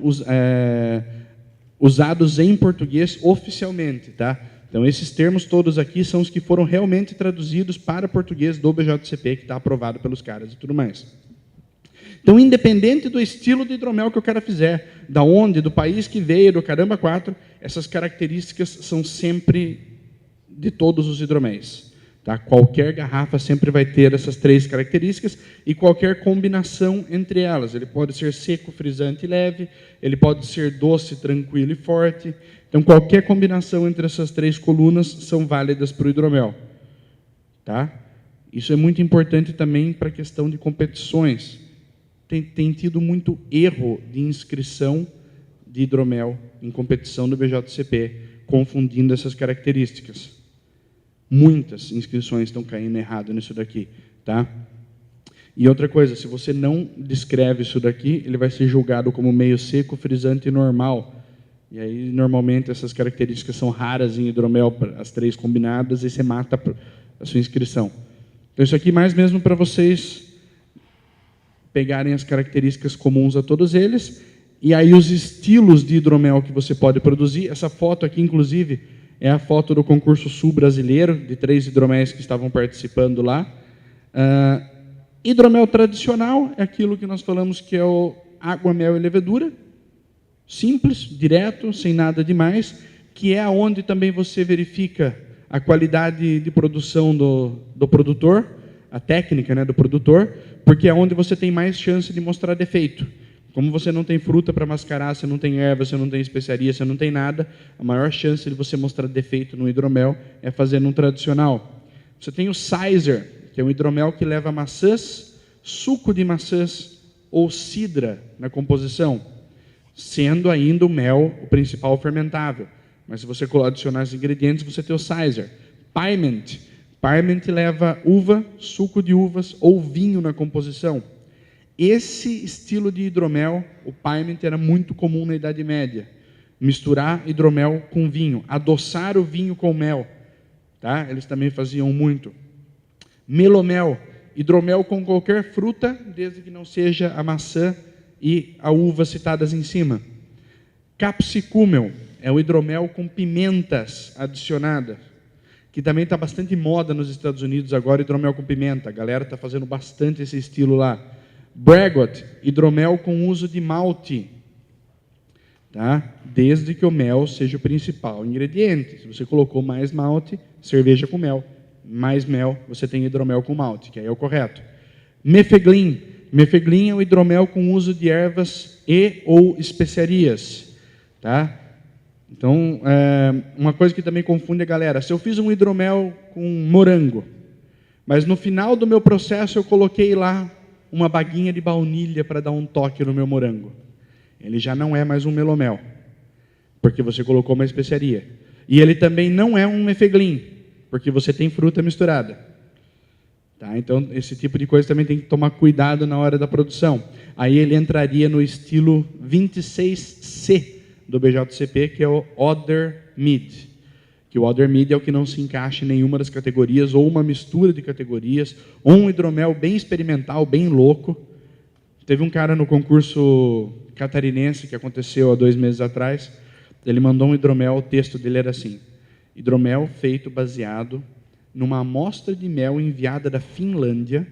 usados em português oficialmente. Tá? Então, esses termos todos aqui são os que foram realmente traduzidos para português do BJCP, que está aprovado pelos caras e tudo mais. Então, independente do estilo de hidromel que o cara fizer, da onde, do país que veio, do caramba 4, essas características são sempre de todos os hidroméis. Tá? Qualquer garrafa sempre vai ter essas 3 características e qualquer combinação entre elas. Ele pode ser seco, frisante e leve, ele pode ser doce, tranquilo e forte. Então, qualquer combinação entre essas 3 colunas são válidas para o hidromel. Tá? Isso é muito importante também para a questão de competições. Tem tido muito erro de inscrição de hidromel em competição do BJCP, confundindo essas características. Muitas inscrições estão caindo errado nisso daqui. Tá? E outra coisa, se você não descreve isso daqui, ele vai ser julgado como meio seco, frisante e normal. E aí, normalmente, essas características são raras em hidromel, as 3 combinadas, e você mata a sua inscrição. Então, isso aqui mais mesmo para vocês pegarem as características comuns a todos eles, e aí os estilos de hidromel que você pode produzir. Essa foto aqui, inclusive, é a foto do concurso sul brasileiro, de 3 hidroméis que estavam participando lá. Hidromel tradicional é aquilo que nós falamos que é o água, mel e levedura, simples, direto, sem nada demais, que é onde também você verifica a qualidade de produção do produtor, a técnica, né, do produtor, porque é onde você tem mais chance de mostrar defeito. Como você não tem fruta para mascarar, você não tem erva, você não tem especiaria, você não tem nada, a maior chance de você mostrar defeito no hidromel é fazendo um tradicional. Você tem o Sizer, que é um hidromel que leva maçãs, suco de maçãs ou cidra na composição, sendo ainda o mel o principal fermentável. Mas se você adicionar os ingredientes, você tem o Sizer. Pyment. Pyment leva uva, suco de uvas ou vinho na composição. Esse estilo de hidromel, o Pyment, era muito comum na Idade Média. Misturar hidromel com vinho, adoçar o vinho com mel. tá? Eles também faziam muito. Melomel, hidromel com qualquer fruta, desde que não seja a maçã e a uva citadas em cima. Capsicúmel, é o hidromel com pimentas adicionadas, que também está bastante moda nos Estados Unidos agora, hidromel com pimenta. A galera está fazendo bastante esse estilo lá. Braggot, hidromel com uso de malte, tá? Desde que o mel seja o principal ingrediente. Se você colocou mais malte, cerveja com mel. Mais mel, você tem hidromel com malte, que aí é o correto. Mefeglin. Mefeglin é o hidromel com uso de ervas e ou especiarias, tá? Então, uma coisa que também confunde a galera, se eu fiz um hidromel com morango, mas no final do meu processo eu coloquei lá uma baguinha de baunilha para dar um toque no meu morango, ele já não é mais um melomel, porque você colocou uma especiaria. E ele também não é um mefeglin, porque você tem fruta misturada. Tá? Então, esse tipo de coisa também tem que tomar cuidado na hora da produção. Aí ele entraria no estilo 26C do BJCP, que é o Other Mid. Que o Other Mid é o que não se encaixa em nenhuma das categorias, ou uma mistura de categorias, ou um hidromel bem experimental, bem louco. Teve um cara no concurso catarinense, que aconteceu há 2 meses atrás, ele mandou um hidromel, o texto dele era assim: hidromel feito baseado numa amostra de mel enviada da Finlândia.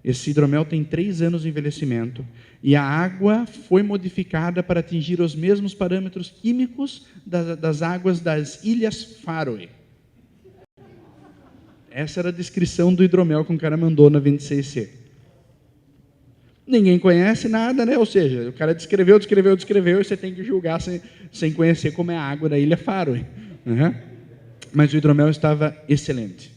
Esse hidromel tem 3 anos de envelhecimento e a água foi modificada para atingir os mesmos parâmetros químicos das águas das Ilhas Faroe. Essa era a descrição do hidromel que um cara mandou na 26C. Ninguém conhece nada, né? Ou seja, o cara descreveu, e você tem que julgar sem conhecer como é a água da Ilha Faroe. Uhum. Mas o hidromel estava excelente.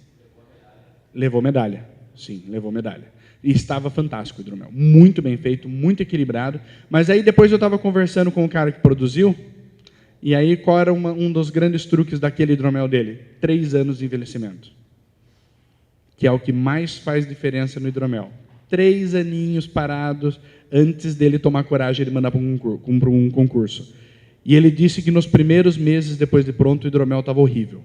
Levou medalha. Sim, levou medalha. E estava fantástico o hidromel. Muito bem feito, muito equilibrado. Mas aí depois eu estava conversando com o cara que produziu, e aí qual era um dos grandes truques daquele hidromel dele? 3 anos de envelhecimento. Que é o que mais faz diferença no hidromel. 3 aninhos parados antes dele tomar coragem de mandar para um concurso. E ele disse que nos primeiros meses depois de pronto o hidromel estava horrível.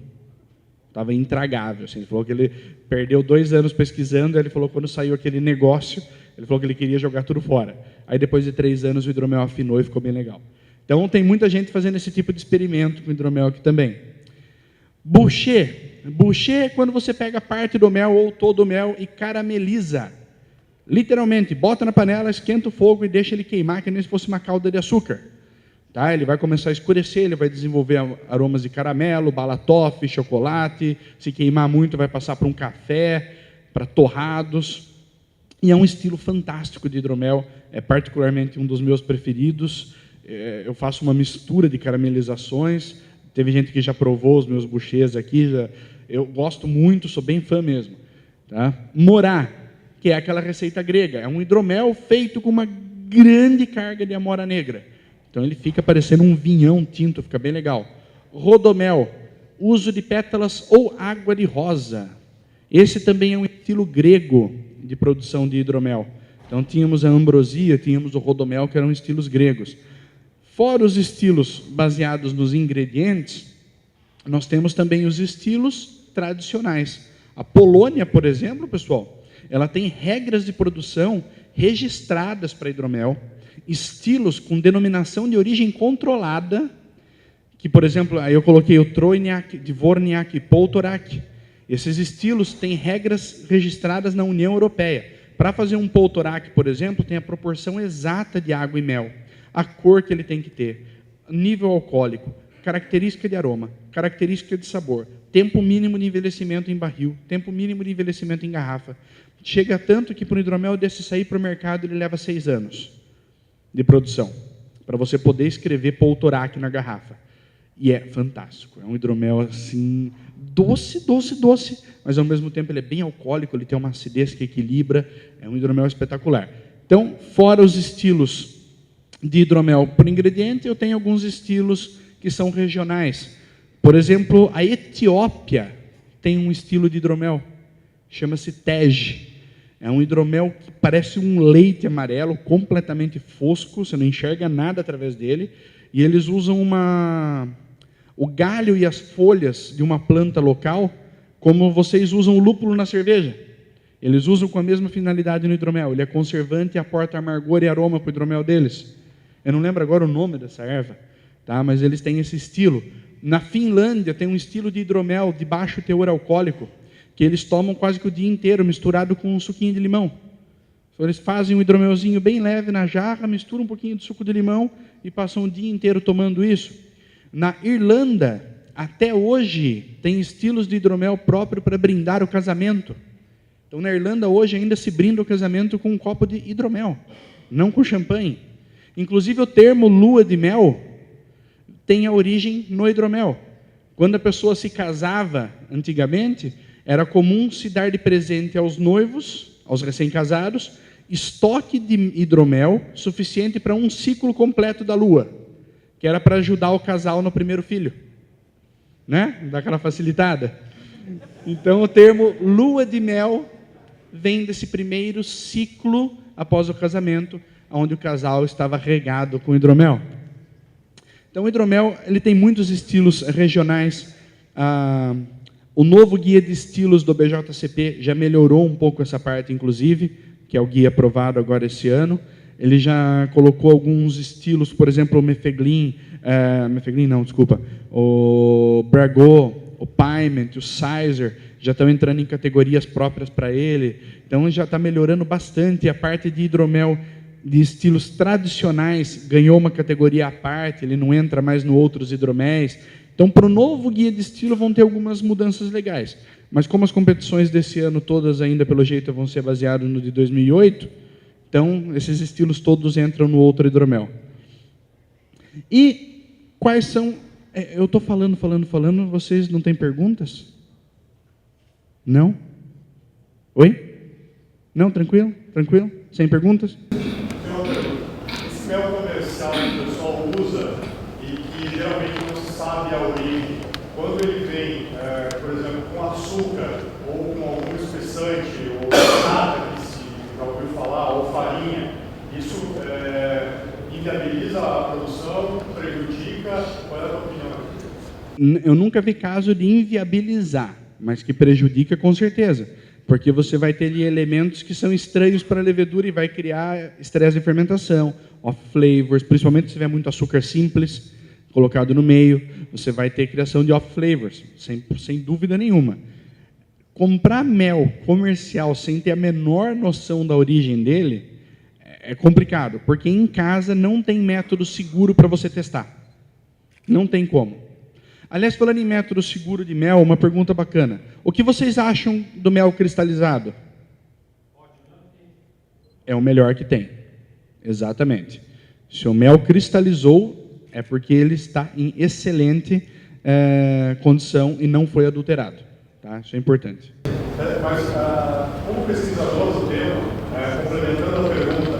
Estava intragável. Assim. Ele falou que ele perdeu 2 anos pesquisando, aí ele falou que quando saiu aquele negócio, ele falou que ele queria jogar tudo fora. Aí depois de 3 anos o hidromel afinou e ficou bem legal. Então tem muita gente fazendo esse tipo de experimento com hidromel aqui também. Boucher. Boucher é quando você pega parte do mel ou todo o mel e carameliza. Literalmente, bota na panela, esquenta o fogo e deixa ele queimar, que nem se fosse uma calda de açúcar. Tá? Ele vai começar a escurecer, ele vai desenvolver aromas de caramelo, balatoff, chocolate. Se queimar muito, vai passar para um café, para torrados. E é um estilo fantástico de hidromel, é particularmente um dos meus preferidos. Eu faço uma mistura de caramelizações. Teve gente que já provou os meus bouchers aqui. Eu gosto muito, sou bem fã mesmo. Tá? Morá, que é aquela receita grega. É um hidromel feito com uma grande carga de amora negra. Então ele fica parecendo um vinhão tinto, fica bem legal. Rodomel, uso de pétalas ou água de rosa. Esse também é um estilo grego de produção de hidromel. Então tínhamos a ambrosia, tínhamos o rodomel, que eram estilos gregos. Fora os estilos baseados nos ingredientes, nós temos também os estilos tradicionais. A Polônia, por exemplo, pessoal, ela tem regras de produção registradas para hidromel, estilos com denominação de origem controlada, que, por exemplo, aí eu coloquei o Trojniak, Dvorniak e Poltorak. Esses estilos têm regras registradas na União Europeia. Para fazer um Poltorak, por exemplo, tem a proporção exata de água e mel, a cor que ele tem que ter, nível alcoólico, característica de aroma, característica de sabor, tempo mínimo de envelhecimento em barril, tempo mínimo de envelhecimento em garrafa. Chega tanto que para um hidromel desse sair para o mercado ele leva 6 anos de produção, para você poder escrever Poltorak na garrafa. E é fantástico, é um hidromel assim, doce, mas ao mesmo tempo ele é bem alcoólico, ele tem uma acidez que equilibra, é um hidromel espetacular. Então, fora os estilos de hidromel por ingrediente, eu tenho alguns estilos que são regionais. Por exemplo, a Etiópia tem um estilo de hidromel, chama-se Tej. É um hidromel que parece um leite amarelo, completamente fosco, você não enxerga nada através dele, e eles usam o galho e as folhas de uma planta local como vocês usam o lúpulo na cerveja. Eles usam com a mesma finalidade no hidromel. Ele é conservante e aporta amargor e aroma para o hidromel deles. Eu não lembro agora o nome dessa erva, tá? Mas eles têm esse estilo. Na Finlândia tem um estilo de hidromel de baixo teor alcoólico, que eles tomam quase que o dia inteiro, misturado com um suquinho de limão. Então, eles fazem um hidromelzinho bem leve na jarra, misturam um pouquinho de suco de limão e passam o dia inteiro tomando isso. Na Irlanda, até hoje, tem estilos de hidromel próprio para brindar o casamento. Então, na Irlanda, hoje, ainda se brinda o casamento com um copo de hidromel, não com champanhe. Inclusive, o termo lua de mel tem a origem no hidromel. Quando a pessoa se casava, antigamente, era comum se dar de presente aos noivos, aos recém-casados, estoque de hidromel suficiente para um ciclo completo da lua, que era para ajudar o casal no primeiro filho, né? Dar aquela facilitada. Então, o termo lua de mel vem desse primeiro ciclo após o casamento, onde o casal estava regado com hidromel. Então, o hidromel ele tem muitos estilos regionais. O novo guia de estilos do BJCP já melhorou um pouco essa parte, inclusive, que é o guia aprovado agora esse ano. Ele já colocou alguns estilos, por exemplo, o Mefeglin, o Braggot, o Pyment, o Sizer, já estão entrando em categorias próprias para ele. Então, já está melhorando bastante. A parte de hidromel de estilos tradicionais ganhou uma categoria à parte, ele não entra mais no outros hidroméis. Então, para o novo guia de estilo vão ter algumas mudanças legais. Mas como as competições desse ano todas ainda, pelo jeito, vão ser baseadas no de 2008, então esses estilos todos entram no outro hidromel. E quais são... Eu estou falando, vocês não têm perguntas? Não? Oi? Não, tranquilo? Tranquilo? Sem perguntas? Esse mel comercial que o pessoal usa e que geralmente não se sabe a origem, quando ele vem, por exemplo, com açúcar ou com algum espessante ou nata que se já ouviu falar, ou farinha, isso inviabiliza a produção, prejudica? Qual é a tua opinião? Eu nunca vi caso de inviabilizar, mas que prejudica com certeza. Porque você vai ter ali elementos que são estranhos para a levedura e vai criar estresse de fermentação, off-flavors, principalmente se tiver muito açúcar simples colocado no meio, você vai ter criação de off-flavors, sem dúvida nenhuma. Comprar mel comercial sem ter a menor noção da origem dele é complicado, porque em casa não tem método seguro para você testar. Não tem como. Aliás, falando em método seguro de mel, uma pergunta bacana. O que vocês acham do mel cristalizado? É o melhor que tem. Exatamente. Se o mel cristalizou, é porque ele está em excelente condição e não foi adulterado. Tá? Isso é importante. Mas, como pesquisador do tema, complementando a pergunta,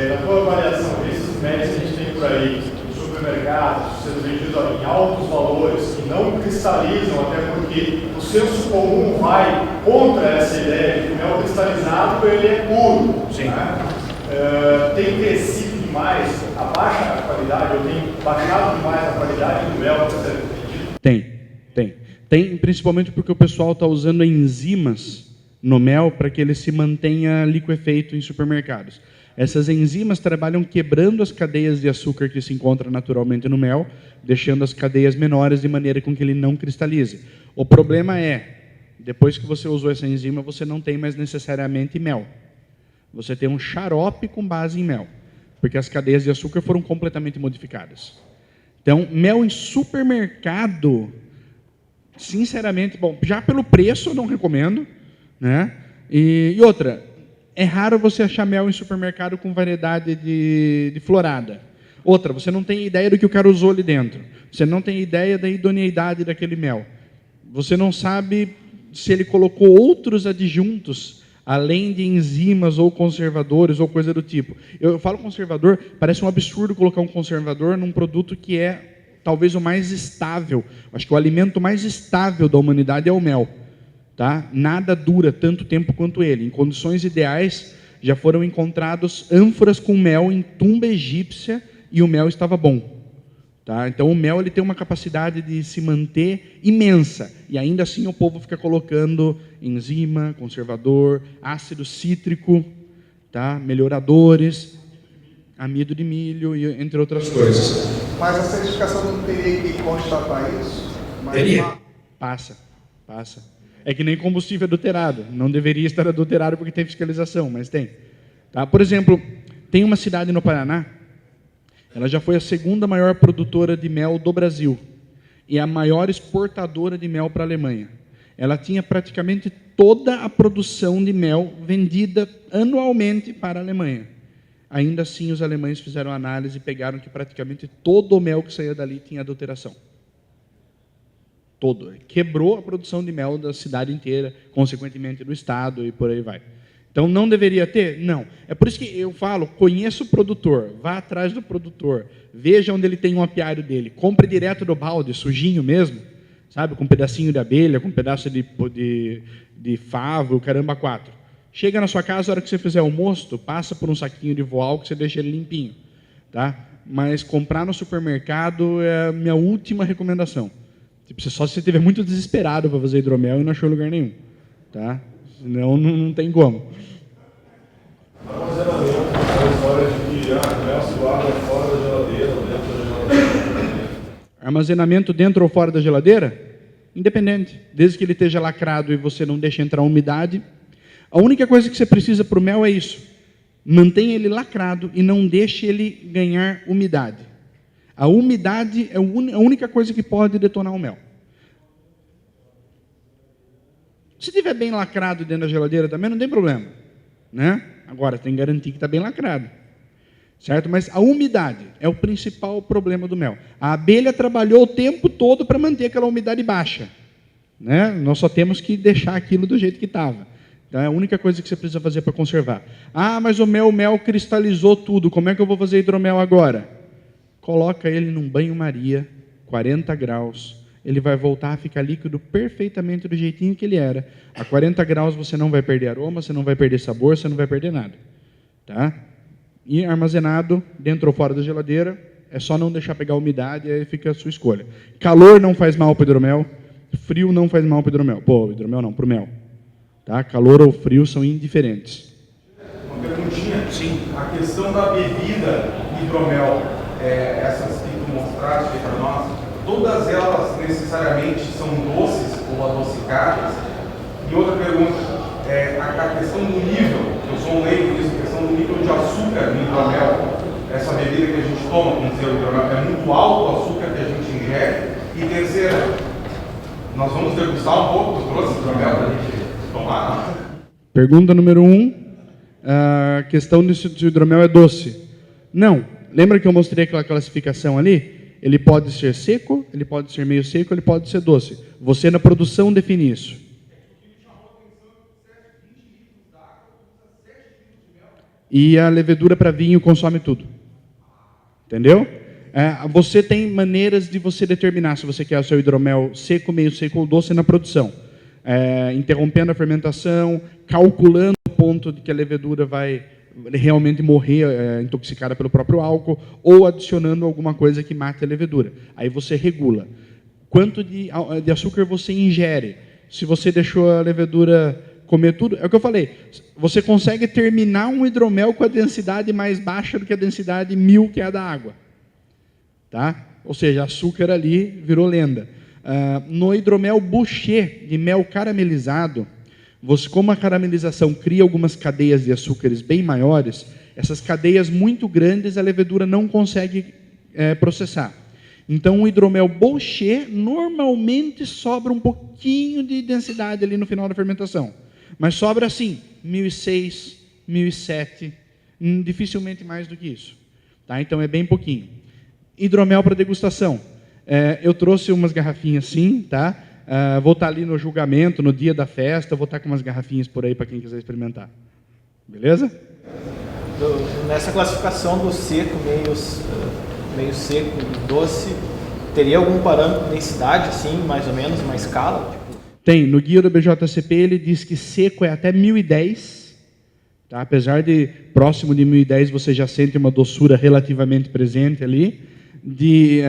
na tua avaliação, esses médios que a gente tem por aí, supermercados, sendo vendidos em altos valores, que não cristalizam, até porque o senso comum vai contra essa ideia de que o mel cristalizado ele é puro. Sim. Né? Tem crescido demais, abaixa a qualidade, ou tem baixado demais a qualidade do mel para ser vendido? Tem, principalmente porque o pessoal está usando enzimas no mel para que ele se mantenha liquefeito em supermercados. Essas enzimas trabalham quebrando as cadeias de açúcar que se encontram naturalmente no mel, deixando as cadeias menores de maneira com que ele não cristalize. O problema é, depois que você usou essa enzima, você não tem mais necessariamente mel. Você tem um xarope com base em mel, porque as cadeias de açúcar foram completamente modificadas. Então, mel em supermercado, sinceramente, bom, já pelo preço eu não recomendo, né? E outra, é raro você achar mel em supermercado com variedade de florada. Outra, você não tem ideia do que o cara usou ali dentro. Você não tem ideia da idoneidade daquele mel. Você não sabe se ele colocou outros adjuntos, além de enzimas ou conservadores ou coisa do tipo. Eu falo conservador, parece um absurdo colocar um conservador num produto que é talvez o mais estável. Acho que o alimento mais estável da humanidade é o mel. Tá? Nada dura tanto tempo quanto ele. Em condições ideais, já foram encontrados ânforas com mel em tumba egípcia e o mel estava bom. Tá? Tá? Então, o mel ele tem uma capacidade de se manter imensa. E ainda assim o povo fica colocando enzima, conservador, ácido cítrico, tá? Melhoradores, amido de milho, e entre outras coisas. Mas a certificação não teria que constatar isso? Teria. Passa. É que nem combustível adulterado. Não deveria estar adulterado porque tem fiscalização, mas tem. Tá? Por exemplo, tem uma cidade no Paraná, ela já foi a segunda maior produtora de mel do Brasil e a maior exportadora de mel para a Alemanha. Ela tinha praticamente toda a produção de mel vendida anualmente para a Alemanha. Ainda assim, os alemães fizeram análise e pegaram que praticamente todo o mel que saía dali tinha adulteração. Todo. Quebrou a produção de mel da cidade inteira, consequentemente do estado e por aí vai. Então, não deveria ter? Não. É por isso que eu falo, conheça o produtor, vá atrás do produtor, veja onde ele tem um apiário dele, compre direto do balde, sujinho mesmo, sabe, com um pedacinho de abelha, com um pedaço de favo, caramba, 4. Chega na sua casa, a hora que você fizer o mosto, passa por um saquinho de voal que você deixa ele limpinho. Tá? Mas comprar no supermercado é a minha última recomendação. Tipo, só se você estiver muito desesperado para fazer hidromel e não achou lugar nenhum. Tá? Senão não tem como. Armazenamento, a história de que mel se guarda fora da geladeira ou dentro da geladeira. Armazenamento dentro ou fora da geladeira? Independente. Desde que ele esteja lacrado e você não deixe entrar umidade. A única coisa que você precisa para o mel é isso. Mantenha ele lacrado e não deixe ele ganhar umidade. A umidade é a única coisa que pode detonar o mel. Se estiver bem lacrado dentro da geladeira também, não tem problema. Né? Agora, tem que garantir que está bem lacrado. Certo? Mas a umidade é o principal problema do mel. A abelha trabalhou o tempo todo para manter aquela umidade baixa. Né? Nós só temos que deixar aquilo do jeito que estava. Então, é a única coisa que você precisa fazer para conservar. Ah, mas o mel cristalizou tudo. Como é que eu vou fazer hidromel agora? Coloca ele num banho-maria, 40 graus. Ele vai voltar a ficar líquido perfeitamente do jeitinho que ele era. A 40 graus você não vai perder aroma, você não vai perder sabor, você não vai perder nada. Tá? E armazenado, dentro ou fora da geladeira, é só não deixar pegar umidade, aí fica a sua escolha. Calor não faz mal para o hidromel, frio não faz mal para o hidromel. Pô, hidromel não, para o mel. Tá? Calor ou frio são indiferentes. Uma perguntinha. Sim. A questão da bebida hidromel, essas que tu mostraste para nós, todas elas necessariamente são doces ou adocicadas? E outra pergunta, a questão do nível, eu sou um leigo nisso, a questão do nível de açúcar no hidromel, essa bebida que a gente toma com o hidromel, é muito alto o açúcar que a gente ingere? E terceira, nós vamos degustar um pouco, tu trouxe hidromel para a gente tomar? Pergunta número 1, a questão de se o hidromel é doce. Não. Lembra que eu mostrei aquela classificação ali? Ele pode ser seco, ele pode ser meio seco, ele pode ser doce. Você na produção define isso. E a levedura para vinho consome tudo. Entendeu? Você tem maneiras de você determinar se você quer o seu hidromel seco, meio seco ou doce na produção. Interrompendo a fermentação, calculando o ponto de que a levedura vai realmente morrer intoxicada pelo próprio álcool, ou adicionando alguma coisa que mate a levedura. Aí você regula. Quanto de açúcar você ingere? Se você deixou a levedura comer tudo, é o que eu falei, você consegue terminar um hidromel com a densidade mais baixa do que a densidade 1000 que é a da água. Tá? Ou seja, açúcar ali virou lenda. No hidromel Boucher, de mel caramelizado, como a caramelização cria algumas cadeias de açúcares bem maiores, essas cadeias muito grandes a levedura não consegue processar. Então, o hidromel Boucher normalmente sobra um pouquinho de densidade ali no final da fermentação. Mas sobra assim, 1006, 1007, dificilmente mais do que isso. Tá? Então, é bem pouquinho. Hidromel para degustação. Eu trouxe umas garrafinhas assim, tá? Vou estar ali no julgamento, no dia da festa, vou estar com umas garrafinhas por aí para quem quiser experimentar. Beleza? Nessa classificação do seco, meio seco e doce, teria algum parâmetro de densidade, assim, mais ou menos, uma escala? Tem. No guia do BJCP ele diz que seco é até 1010. Tá? Apesar de próximo de 1010 você já sente uma doçura relativamente presente ali. de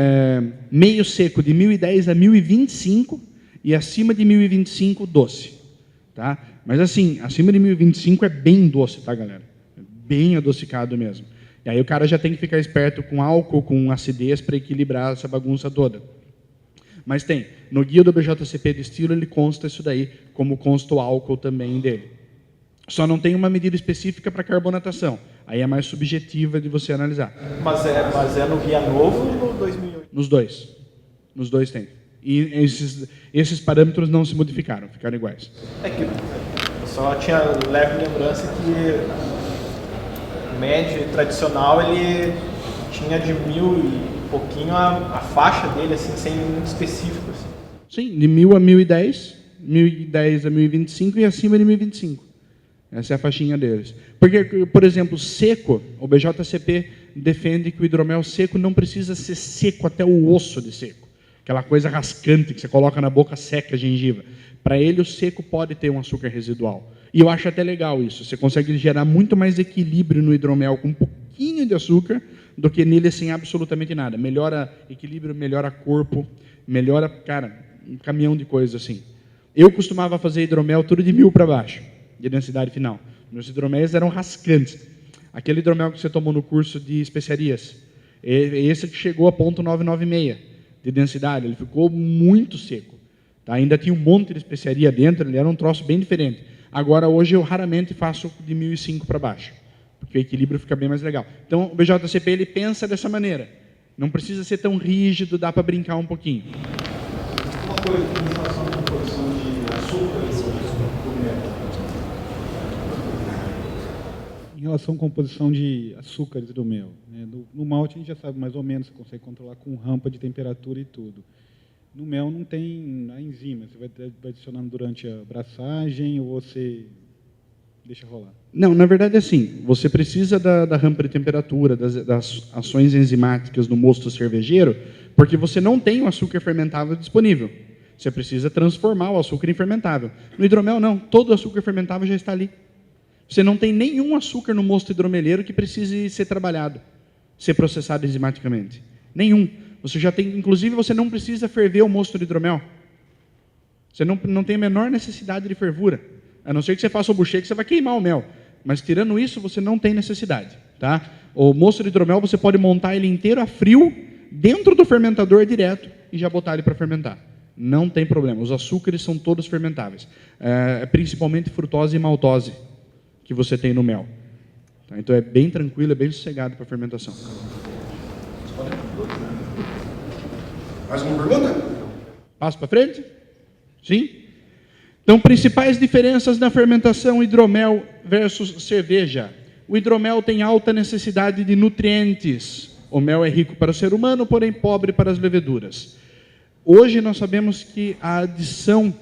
meio seco de 1010 a 1025 e acima de 1025 doce. Tá? Mas assim, acima de 1025 é bem doce, tá, galera? É bem adocicado mesmo. E aí o cara já tem que ficar esperto com álcool, com acidez, para equilibrar essa bagunça toda. Mas tem, no guia do BJCP de estilo, ele consta isso daí, como consta o álcool também dele. Só não tem uma medida específica para carbonatação. Aí é mais subjetiva de você analisar. Mas é no guia novo ou no 2008? Nos dois. Nos dois tem. E esses parâmetros não se modificaram, ficaram iguais. É que eu só tinha leve lembrança que o médio tradicional ele tinha de 1000 e pouquinho a faixa dele, assim, sem muito específico. Assim. Sim, de 1000 a 1010, 1010 a 1025 e acima de 1025. Essa é a faixinha deles. Porque, por exemplo, seco, o BJCP defende que o hidromel seco não precisa ser seco até o osso de seco. Aquela coisa rascante que você coloca na boca, seca a gengiva. Para ele, o seco pode ter um açúcar residual. E eu acho até legal isso. Você consegue gerar muito mais equilíbrio no hidromel com um pouquinho de açúcar do que nele sem absolutamente nada. Melhora equilíbrio, melhora corpo, melhora, cara, um caminhão de coisas assim. Eu costumava fazer hidromel tudo de 1000 para baixo, de densidade final. Meus hidroméis eram rascantes. Aquele hidromel que você tomou no curso de especiarias, esse que chegou a 0,996 de densidade, ele ficou muito seco. Tá? Ainda tinha um monte de especiaria dentro, ele era um troço bem diferente. Agora, hoje, eu raramente faço de 1005 para baixo, porque o equilíbrio fica bem mais legal. Então, o BJCP ele pensa dessa maneira. Não precisa ser tão rígido, dá para brincar um pouquinho. Uma coisa em relação à composição de açúcar do mel. Em relação à composição de açúcares do mel, né? No malte a gente já sabe mais ou menos, você consegue controlar com rampa de temperatura e tudo. No mel não tem a enzima, você vai adicionando durante a braçagem ou você deixa rolar? Não, na verdade é assim, você precisa da rampa de temperatura, das ações enzimáticas no mosto cervejeiro, porque você não tem o açúcar fermentável disponível. Você precisa transformar o açúcar em fermentável. No hidromel não, todo o açúcar fermentável já está ali. Você não tem nenhum açúcar no mosto hidromeleiro que precise ser trabalhado, ser processado enzimaticamente. Nenhum. Você já tem, inclusive, você não precisa ferver o mosto de hidromel. Você não tem a menor necessidade de fervura. A não ser que você faça o boucher, que você vai queimar o mel. Mas, tirando isso, você não tem necessidade. Tá? O mosto de hidromel, você pode montar ele inteiro a frio, dentro do fermentador direto, e já botar ele para fermentar. Não tem problema. Os açúcares são todos fermentáveis. Principalmente frutose e maltose, que você tem no mel. Tá? Então, é bem tranquilo, é bem sossegado para a fermentação. Mais uma pergunta? Passo para frente? Sim? Então, principais diferenças na fermentação hidromel versus cerveja. O hidromel tem alta necessidade de nutrientes. O mel é rico para o ser humano, porém pobre para as leveduras. Hoje nós sabemos que a adição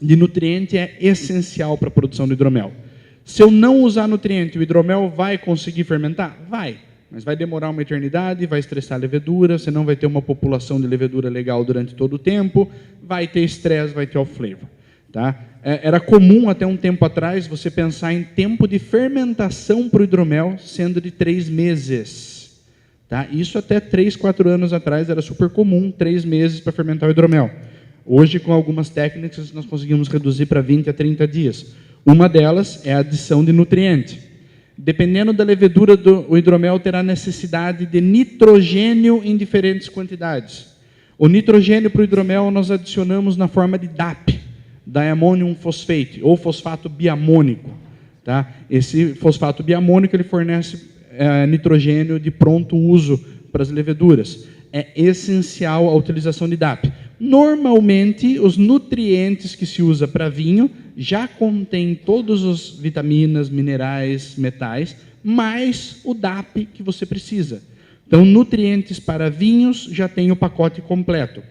de nutriente é essencial para a produção do hidromel. Se eu não usar nutriente, o hidromel vai conseguir fermentar? Vai. Mas vai demorar uma eternidade, vai estressar a levedura, você não vai ter uma população de levedura legal durante todo o tempo, vai ter estresse, vai ter off-flavor. Tá? Era comum até um tempo atrás você pensar em tempo de fermentação para o hidromel sendo de 3 meses. Tá? Isso até 3, 4 anos atrás era super comum, 3 meses para fermentar o hidromel. Hoje, com algumas técnicas, nós conseguimos reduzir para 20 a 30 dias. Uma delas é a adição de nutriente. Dependendo da levedura, o hidromel terá necessidade de nitrogênio em diferentes quantidades. O nitrogênio para o hidromel nós adicionamos na forma de DAP, Diammonium Phosphate, ou fosfato biamônico. Tá? Esse fosfato biamônico ele fornece nitrogênio de pronto uso para as leveduras. É essencial a utilização de DAP. Normalmente, os nutrientes que se usa para vinho já contêm todas as vitaminas, minerais, metais, mais o DAP que você precisa. Então, nutrientes para vinhos já tem o pacote completo.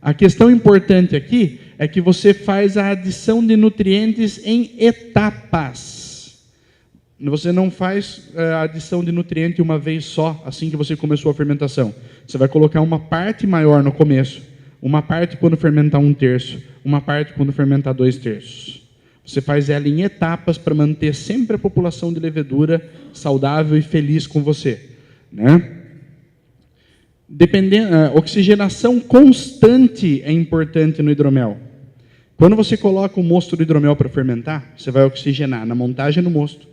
A questão importante aqui é que você faz a adição de nutrientes em etapas. Você não faz a adição de nutriente uma vez só, assim que você começou a fermentação. Você vai colocar uma parte maior no começo, uma parte quando fermentar 1/3, uma parte quando fermentar 2/3. Você faz ela em etapas para manter sempre a população de levedura saudável e feliz com você. Né? Oxigenação constante é importante no hidromel. Quando você coloca o mosto do hidromel para fermentar, você vai oxigenar na montagem do mosto,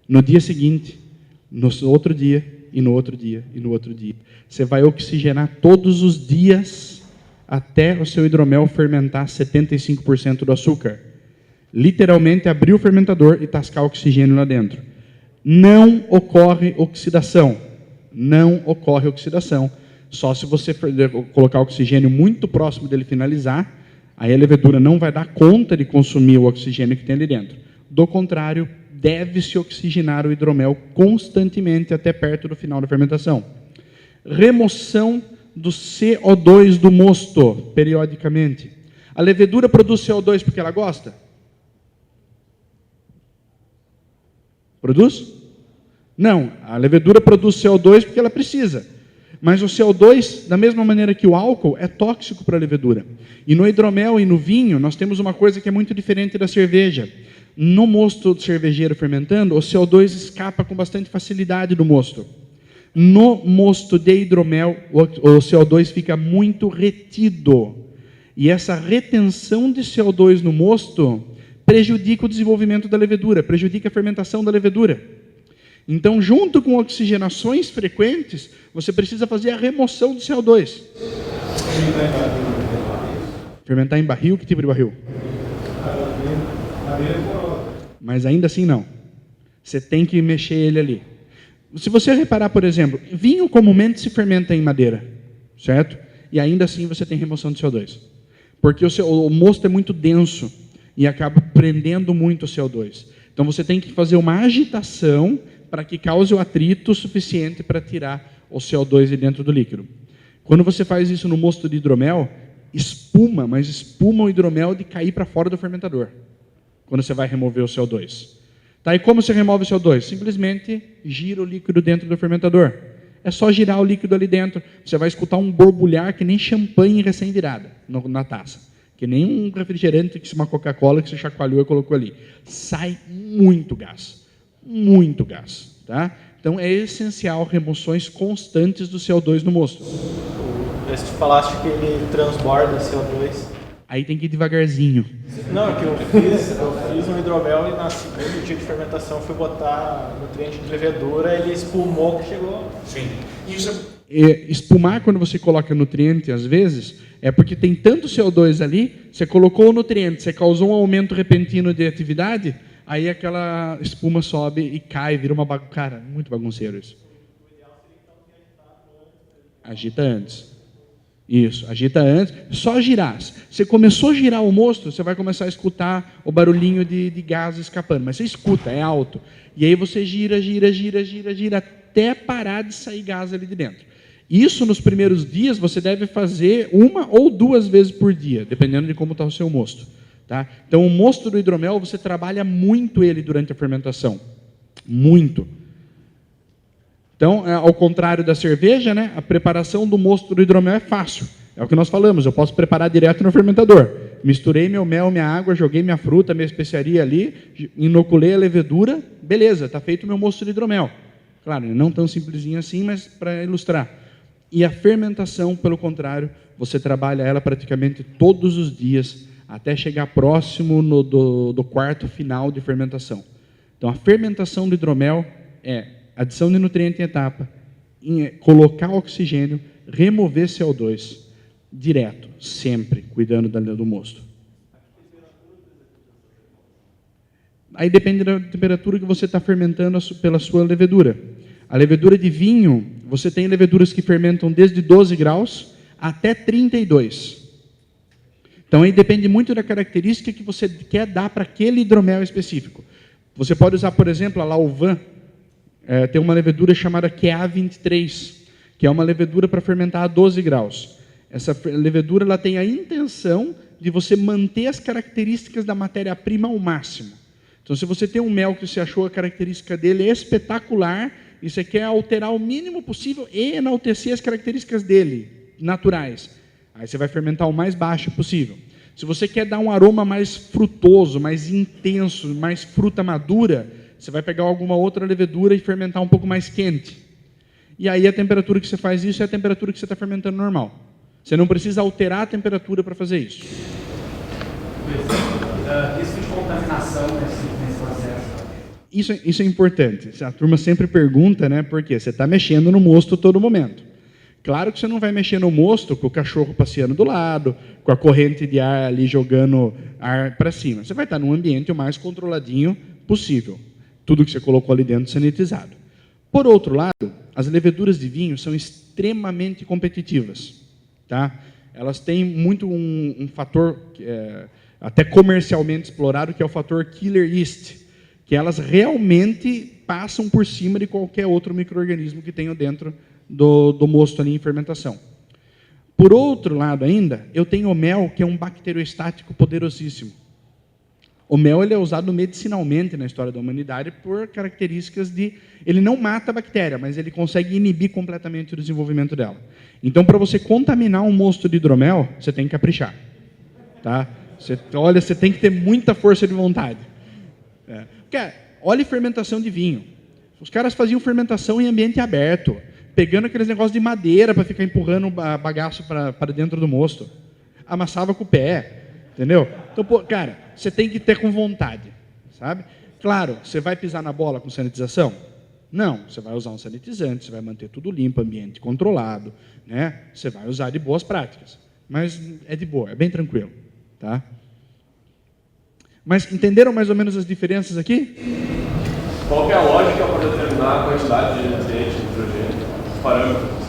no dia seguinte, no outro dia, e no outro dia, e no outro dia. Você vai oxigenar todos os dias até o seu hidromel fermentar 75% do açúcar. Literalmente abrir o fermentador e tascar oxigênio lá dentro. Não ocorre oxidação. Não ocorre oxidação. Só se você colocar oxigênio muito próximo dele finalizar, aí a levedura não vai dar conta de consumir o oxigênio que tem ali dentro. Do contrário, deve-se oxigenar o hidromel constantemente até perto do final da fermentação. Remoção do CO2 do mosto, periodicamente. A levedura produz CO2 porque ela gosta? Produz? Não, a levedura produz CO2 porque ela precisa. Mas o CO2, da mesma maneira que o álcool, é tóxico para a levedura. E no hidromel e no vinho, nós temos uma coisa que é muito diferente da cerveja. No mosto cervejeiro fermentando, o CO2 escapa com bastante facilidade do mosto. No mosto de hidromel, o CO2 fica muito retido. E essa retenção de CO2 no mosto prejudica o desenvolvimento da levedura, prejudica a fermentação da levedura. Então, junto com oxigenações frequentes, você precisa fazer a remoção do CO2. Fermentar em barril, que tipo de barril? Mas ainda assim não. Você tem que mexer ele ali. Se você reparar, por exemplo, vinho comumente se fermenta em madeira, certo? E ainda assim você tem remoção de CO2. Porque o mosto é muito denso e acaba prendendo muito o CO2. Então você tem que fazer uma agitação para que cause o atrito suficiente para tirar o CO2 de dentro do líquido. Quando você faz isso no mosto de hidromel, espuma, mas espuma o hidromel de cair para fora do fermentador, quando você vai remover o CO2. Tá, e como você remove o CO2? Simplesmente gira o líquido dentro do fermentador. É só girar o líquido ali dentro. Você vai escutar um borbulhar que nem champanhe recém-virada na taça. Que nem um refrigerante, uma Coca-Cola que você chacoalhou e colocou ali. Sai muito gás. Muito gás. Tá? Então é essencial remoções constantes do CO2 no mosto. Se tu falaste que ele transborda CO2. Aí tem que ir devagarzinho. Não, é que eu fiz um hidromel e na segunda dia de fermentação fui botar nutriente de levedura, ele espumou que chegou. Sim. Espumar, quando você coloca nutriente, às vezes, é porque tem tanto CO2 ali, você colocou o nutriente, você causou um aumento repentino de atividade, aí aquela espuma sobe e cai, vira uma bagunça. Cara, muito bagunceiro isso. Agita antes. Isso, agita antes, só girar. Você começou a girar o mosto, você vai começar a escutar o barulhinho de gás escapando, mas você escuta, é alto. E aí você gira, até parar de sair gás ali de dentro. Isso nos primeiros dias você deve fazer 1 ou 2 vezes por dia, dependendo de como está o seu mosto. Tá? Então o mosto do hidromel, você trabalha muito ele durante a fermentação. Muito. Então, ao contrário da cerveja, né, a preparação do mosto do hidromel é fácil. É o que nós falamos, eu posso preparar direto no fermentador. Misturei meu mel, minha água, joguei minha fruta, minha especiaria ali, inoculei a levedura, beleza, está feito o meu mosto de hidromel. Claro, não tão simplesinho assim, mas para ilustrar. E a fermentação, pelo contrário, você trabalha ela praticamente todos os dias, até chegar próximo do quarto final de fermentação. Então, a fermentação do hidromel é adição de nutriente em etapa, colocar oxigênio, remover CO2, direto, sempre, cuidando do mosto. Aí depende da temperatura que você está fermentando pela sua levedura. A levedura de vinho, você tem leveduras que fermentam desde 12 graus até 32. Então aí depende muito da característica que você quer dar para aquele hidromel específico. Você pode usar, por exemplo, a Lauvan. Tem uma levedura chamada QA23, que é uma levedura para fermentar a 12 graus. Essa levedura ela tem a intenção de você manter as características da matéria-prima ao máximo. Então, se você tem um mel que você achou a característica dele espetacular, e você quer alterar o mínimo possível e enaltecer as características dele, naturais, aí você vai fermentar o mais baixo possível. Se você quer dar um aroma mais frutoso, mais intenso, mais fruta madura, você vai pegar alguma outra levedura e fermentar um pouco mais quente. E aí a temperatura que você faz isso é a temperatura que você está fermentando normal. Você não precisa alterar a temperatura para fazer isso. Risco de contaminação nesse processo? Isso é importante. A turma sempre pergunta, né? Porque você está mexendo no mosto todo momento. Claro que você não vai mexer no mosto com o cachorro passeando do lado, com a corrente de ar ali jogando ar para cima. Você vai estar num ambiente o mais controladinho possível. Tudo que você colocou ali dentro sanitizado. Por outro lado, as leveduras de vinho são extremamente competitivas. Tá? Elas têm muito um fator até comercialmente explorado, que é o fator killer yeast, que elas realmente passam por cima de qualquer outro micro-organismo que tenha dentro do mosto ali em fermentação. Por outro lado ainda, eu tenho o mel, que é um bacteriostático poderosíssimo. O mel ele é usado medicinalmente na história da humanidade por características de... Ele não mata a bactéria, mas ele consegue inibir completamente o desenvolvimento dela. Então, para você contaminar um mosto de hidromel, você tem que caprichar. Tá? Você tem que ter muita força de vontade. Porque, olha fermentação de vinho. Os caras faziam fermentação em ambiente aberto, pegando aqueles negócios de madeira para ficar empurrando o bagaço para dentro do mosto. Amassava com o pé, entendeu? Então, pô, cara, você tem que ter com vontade, sabe? Claro, você vai pisar na bola com sanitização? Não, você vai usar um sanitizante, você vai manter tudo limpo, ambiente controlado, né? Você vai usar de boas práticas. Mas é de boa, é bem tranquilo, tá? Mas entenderam mais ou menos as diferenças aqui? Qual que é a lógica para determinar a quantidade de nutrientes, nitrogênio, os parâmetros?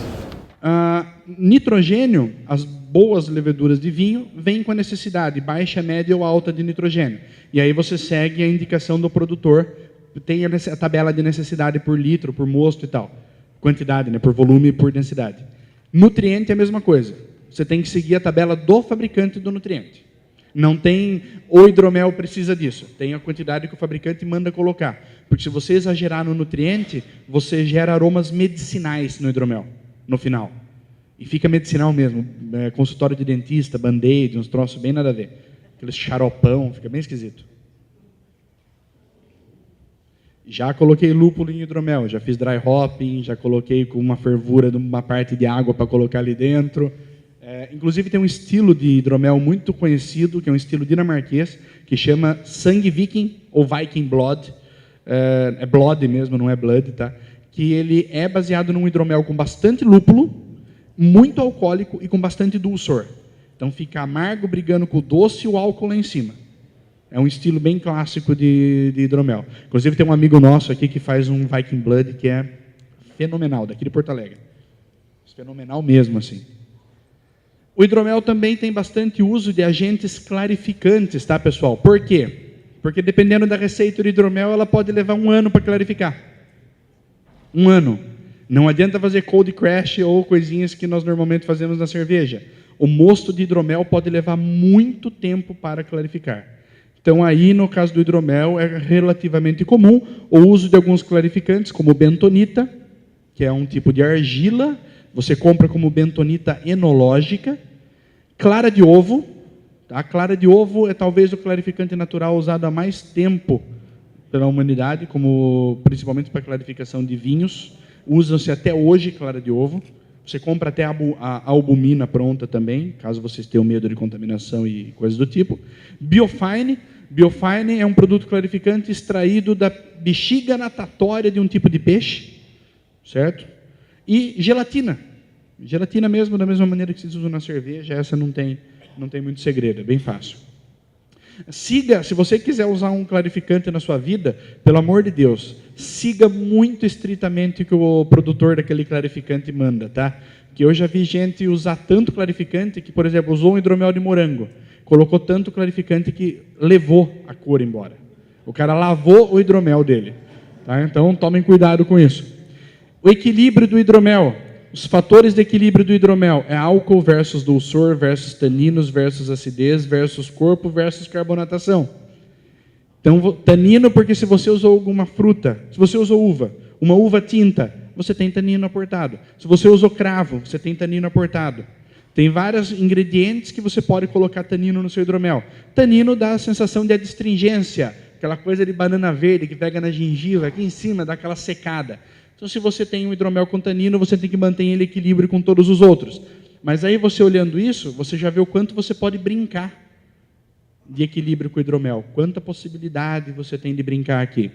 Nitrogênio, as boas leveduras de vinho, vêm com a necessidade baixa, média ou alta de nitrogênio. E aí você segue a indicação do produtor, tem a tabela de necessidade por litro, por mosto e tal. Quantidade, né, por volume e por densidade. Nutriente é a mesma coisa. Você tem que seguir a tabela do fabricante do nutriente. Não tem, o hidromel precisa disso. Tem a quantidade que o fabricante manda colocar. Porque se você exagerar no nutriente, você gera aromas medicinais no hidromel, no final. E fica medicinal mesmo. Consultório de dentista, band-aid, uns troços bem nada a ver. Aqueles xaropão, fica bem esquisito. Já coloquei lúpulo em hidromel, já fiz dry hopping, já coloquei com uma fervura de uma parte de água para colocar ali dentro. Inclusive tem um estilo de hidromel muito conhecido, que é um estilo dinamarquês, que chama Sangue Viking ou Viking Blood. É blood mesmo, não é blood, tá? Que ele é baseado num hidromel com bastante lúpulo, muito alcoólico e com bastante dulçor. Então fica amargo brigando com o doce e o álcool lá em cima. É um estilo bem clássico de hidromel. Inclusive tem um amigo nosso aqui que faz um Viking Blood que é fenomenal, daqui de Porto Alegre. Fenomenal mesmo, assim. O hidromel também tem bastante uso de agentes clarificantes, tá, pessoal? Por quê? Porque dependendo da receita do hidromel, ela pode levar 1 ano para clarificar. 1 ano. Não adianta fazer cold crash ou coisinhas que nós normalmente fazemos na cerveja. O mosto de hidromel pode levar muito tempo para clarificar. Então, aí, no caso do hidromel, é relativamente comum o uso de alguns clarificantes, como bentonita, que é um tipo de argila. Você compra como bentonita enológica. Clara de ovo. A clara de ovo é talvez o clarificante natural usado há mais tempo pela humanidade, como principalmente para clarificação de vinhos. Usam-se até hoje clara de ovo. Você compra até a albumina pronta também, caso vocês tenham medo de contaminação e coisas do tipo. Biofine. Biofine é um produto clarificante extraído da bexiga natatória de um tipo de peixe, certo? E gelatina. Gelatina mesmo, da mesma maneira que vocês usam na cerveja, essa não tem muito segredo, é bem fácil. Siga, se você quiser usar um clarificante na sua vida, pelo amor de Deus, siga muito estritamente o que o produtor daquele clarificante manda, tá? Que eu já vi gente usar tanto clarificante que, por exemplo, usou um hidromel de morango, colocou tanto clarificante que levou a cor embora. O cara lavou o hidromel dele, tá? Então, tomem cuidado com isso. O equilíbrio do hidromel. Os fatores de equilíbrio do hidromel é álcool versus dulçor, versus taninos, versus acidez, versus corpo, versus carbonatação. Então, tanino, porque se você usou alguma fruta, se você usou uva, uma uva tinta, você tem tanino aportado. Se você usou cravo, você tem tanino aportado. Tem vários ingredientes que você pode colocar tanino no seu hidromel. Tanino dá a sensação de adstringência, aquela coisa de banana verde que pega na gengiva, aqui em cima, dá aquela secada. Então, se você tem um hidromel com tanino, você tem que manter ele em equilíbrio com todos os outros. Mas aí, você olhando isso, você já vê o quanto você pode brincar de equilíbrio com o hidromel. Quanta possibilidade você tem de brincar aqui.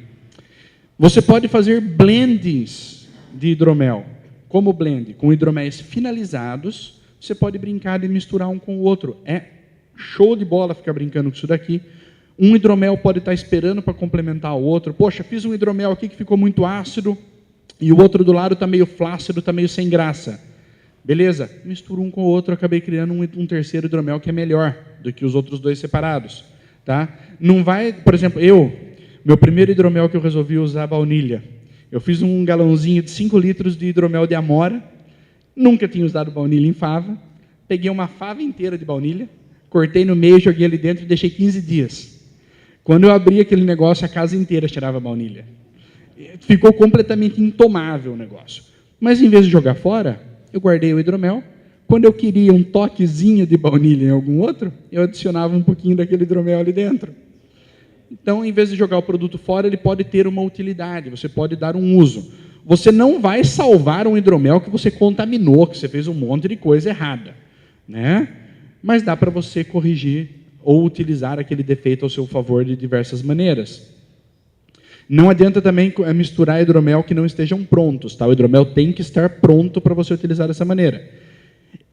Você pode fazer blends de hidromel. Como blend? Com hidroméis finalizados, você pode brincar de misturar um com o outro. É show de bola ficar brincando com isso daqui. Um hidromel pode estar esperando para complementar o outro. Poxa, fiz um hidromel aqui que ficou muito ácido e o outro do lado está meio flácido, está meio sem graça. Beleza, misturo um com o outro, acabei criando um terceiro hidromel que é melhor do que os outros dois separados. Tá? Não vai, por exemplo, meu primeiro hidromel que eu resolvi usar baunilha. Eu fiz um galãozinho de 5 litros de hidromel de amora, nunca tinha usado baunilha em fava, peguei uma fava inteira de baunilha, cortei no meio, joguei ali dentro e deixei 15 dias. Quando eu abri aquele negócio, a casa inteira cheirava baunilha. Ficou completamente intomável o negócio. Mas em vez de jogar fora, eu guardei o hidromel. Quando eu queria um toquezinho de baunilha em algum outro, eu adicionava um pouquinho daquele hidromel ali dentro. Então, em vez de jogar o produto fora, ele pode ter uma utilidade, você pode dar um uso. Você não vai salvar um hidromel que você contaminou, que você fez um monte de coisa errada, né? Mas dá para você corrigir ou utilizar aquele defeito ao seu favor de diversas maneiras. Não adianta também misturar hidromel que não estejam prontos. Tá? O hidromel tem que estar pronto para você utilizar dessa maneira.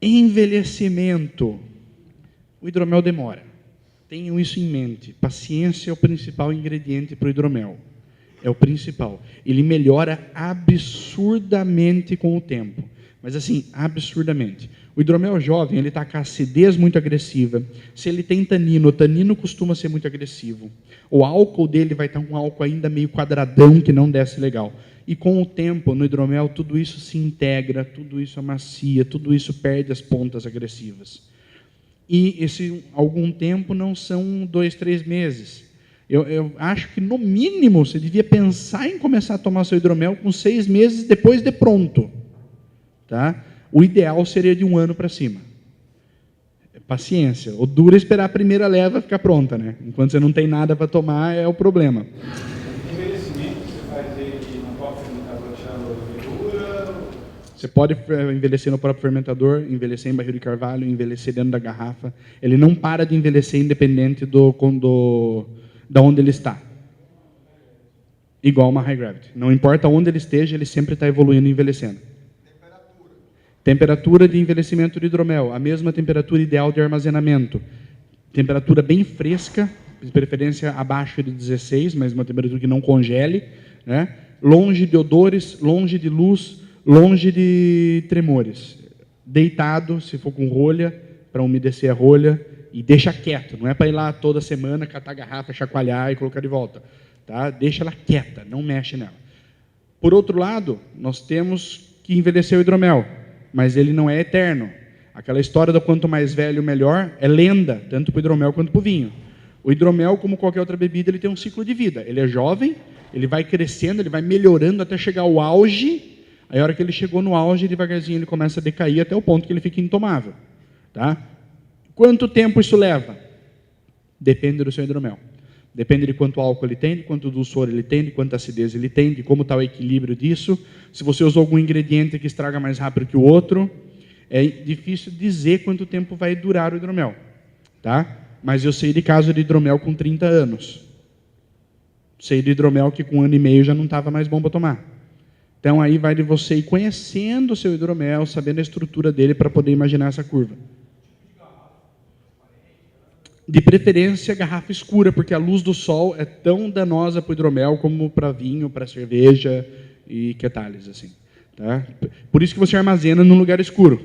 Envelhecimento. O hidromel demora. Tenham isso em mente. Paciência é o principal ingrediente para o hidromel. É o principal. Ele melhora absurdamente com o tempo. Mas assim, absurdamente. O hidromel jovem, ele está com a acidez muito agressiva. Se ele tem tanino, o tanino costuma ser muito agressivo. O álcool dele vai estar um álcool ainda meio quadradão, que não desce legal. E com o tempo, no hidromel, tudo isso se integra, tudo isso amacia, tudo isso perde as pontas agressivas. E esse algum tempo não são 2, 3 meses. Eu acho que, no mínimo, você devia pensar em começar a tomar seu hidromel com 6 meses depois de pronto. Tá? O ideal seria de 1 ano para cima. Paciência. O duro é esperar a primeira leva ficar pronta, né? Enquanto você não tem nada para tomar, é o problema. Envelhecimento, você faz ele no próprio fermentador tirando levedura? Você pode envelhecer no próprio fermentador, envelhecer em barril de carvalho, envelhecer dentro da garrafa. Ele não para de envelhecer independente da onde ele está. Igual uma high gravity. Não importa onde ele esteja, ele sempre está evoluindo e envelhecendo. Temperatura de envelhecimento de hidromel, a mesma temperatura ideal de armazenamento. Temperatura bem fresca, de preferência abaixo de 16, mas uma temperatura que não congele, né? Longe de odores, longe de luz, longe de tremores. Deitado, se for com rolha, para umedecer a rolha, e deixa quieto, não é para ir lá toda semana, catar a garrafa, chacoalhar e colocar de volta. Tá? Deixa ela quieta, não mexe nela. Por outro lado, nós temos que envelhecer o hidromel, mas ele não é eterno. Aquela história do quanto mais velho, melhor, é lenda, tanto para o hidromel quanto para o vinho. O hidromel, como qualquer outra bebida, ele tem um ciclo de vida. Ele é jovem, ele vai crescendo, ele vai melhorando até chegar ao auge. Aí, a hora que ele chegou no auge, devagarzinho ele começa a decair até o ponto que ele fica intomável. Tá? Quanto tempo isso leva? Depende do seu hidromel. Depende de quanto álcool ele tem, de quanto dulçor ele tem, de quanta acidez ele tem, de como está o equilíbrio disso. Se você usou algum ingrediente que estraga mais rápido que o outro, é difícil dizer quanto tempo vai durar o hidromel. Tá? Mas eu sei de caso de hidromel com 30 anos. Sei de hidromel que com 1 ano e meio já não estava mais bom para tomar. Então aí vai de você ir conhecendo o seu hidromel, sabendo a estrutura dele para poder imaginar essa curva. De preferência, garrafa escura, porque a luz do sol é tão danosa para o hidromel como para vinho, para cerveja e que tales, assim. Tá? Por isso que você armazena num lugar escuro,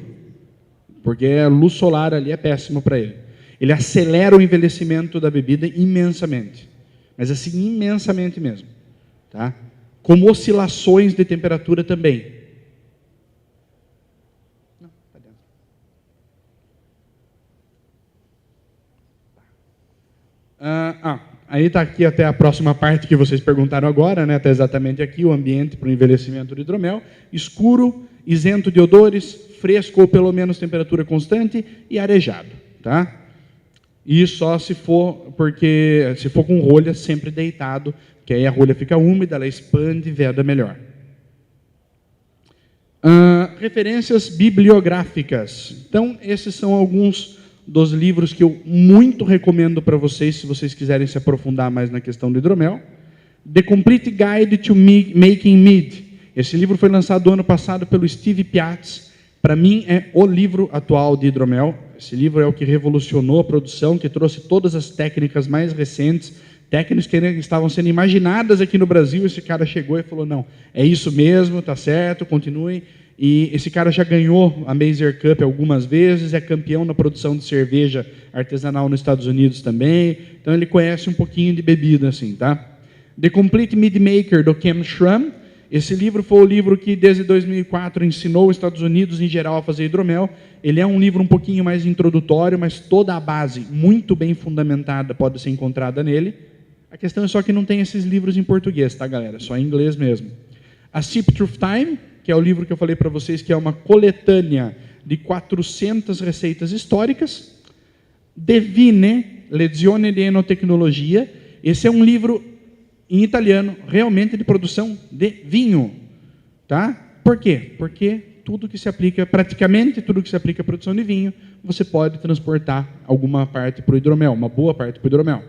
porque a luz solar ali é péssimo para ele. Ele acelera o envelhecimento da bebida imensamente, mas assim, imensamente mesmo. Tá? Como oscilações de temperatura também. Aí está aqui até a próxima parte que vocês perguntaram agora, né? Está exatamente aqui o ambiente para o envelhecimento do hidromel. Escuro, isento de odores, fresco ou pelo menos temperatura constante e arejado. Tá? E só se for com rolha sempre deitado, que aí a rolha fica úmida, ela expande e veda melhor. Referências bibliográficas. Então, esses são alguns dos livros que eu muito recomendo para vocês, se vocês quiserem se aprofundar mais na questão do hidromel. The Complete Guide to Making Mead. Esse livro foi lançado ano passado pelo Steve Piatz. Para mim, é o livro atual de hidromel. Esse livro é o que revolucionou a produção, que trouxe todas as técnicas mais recentes, técnicas que estavam sendo imaginadas aqui no Brasil. Esse cara chegou e falou, não, é isso mesmo, tá certo, continuem. E esse cara já ganhou a Mazer Cup algumas vezes, é campeão na produção de cerveja artesanal nos Estados Unidos também. Então ele conhece um pouquinho de bebida, assim, tá? The Complete Mead Maker, do Ken Schramm. Esse livro foi o livro que, desde 2004, ensinou os Estados Unidos, em geral, a fazer hidromel. Ele é um livro um pouquinho mais introdutório, mas toda a base, muito bem fundamentada, pode ser encontrada nele. A questão é só que não tem esses livros em português, tá, galera? Só em inglês mesmo. A Sip Truth Time, que é o livro que eu falei para vocês, que é uma coletânea de 400 receitas históricas. De Vine, Lezione di Enotecnologia. Esse é um livro em italiano, realmente de produção de vinho. Tá? Por quê? Porque tudo que se aplica, praticamente tudo que se aplica à produção de vinho, você pode transportar alguma parte para o hidromel, uma boa parte para o hidromel.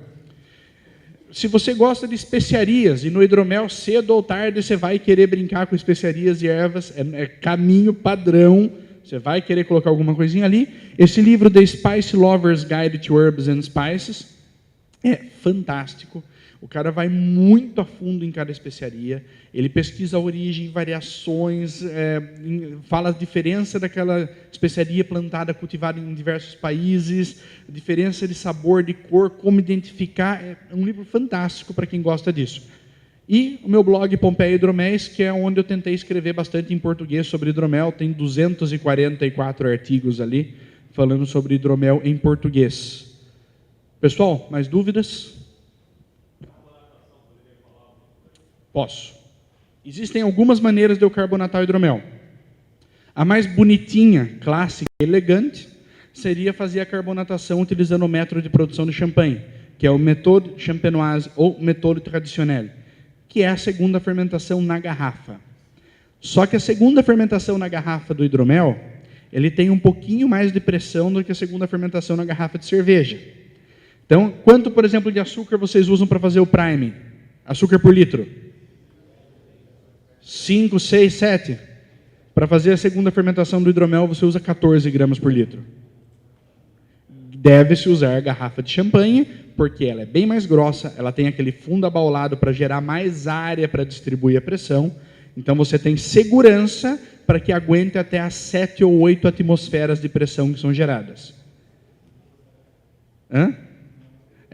Se você gosta de especiarias, e no hidromel, cedo ou tarde, você vai querer brincar com especiarias e ervas, é caminho padrão, você vai querer colocar alguma coisinha ali. Esse livro, The Spice Lover's Guide to Herbs and Spices, é fantástico. O cara vai muito a fundo em cada especiaria, ele pesquisa a origem, variações, fala a diferença daquela especiaria plantada, cultivada em diversos países, diferença de sabor, de cor, como identificar. É um livro fantástico para quem gosta disso. E o meu blog Pompeia Hidroméis, que é onde eu tentei escrever bastante em português sobre hidromel, tem 244 artigos ali, falando sobre hidromel em português. Pessoal, mais dúvidas? Posso. Existem algumas maneiras de eu carbonatar o hidromel. A mais bonitinha, clássica e elegante seria fazer a carbonatação utilizando o método de produção de champanhe, que é o méthode champenoise ou méthode traditionnelle, que é a segunda fermentação na garrafa. Só que a segunda fermentação na garrafa do hidromel, ele tem um pouquinho mais de pressão do que a segunda fermentação na garrafa de cerveja. Então, quanto, por exemplo, de açúcar vocês usam para fazer o prime? Açúcar por litro? 5, 6, 7. Para fazer a segunda fermentação do hidromel, você usa 14 gramas por litro. Deve-se usar garrafa de champanhe, porque ela é bem mais grossa, ela tem aquele fundo abaulado para gerar mais área para distribuir a pressão. Então você tem segurança para que aguente até as 7 ou 8 atmosferas de pressão que são geradas.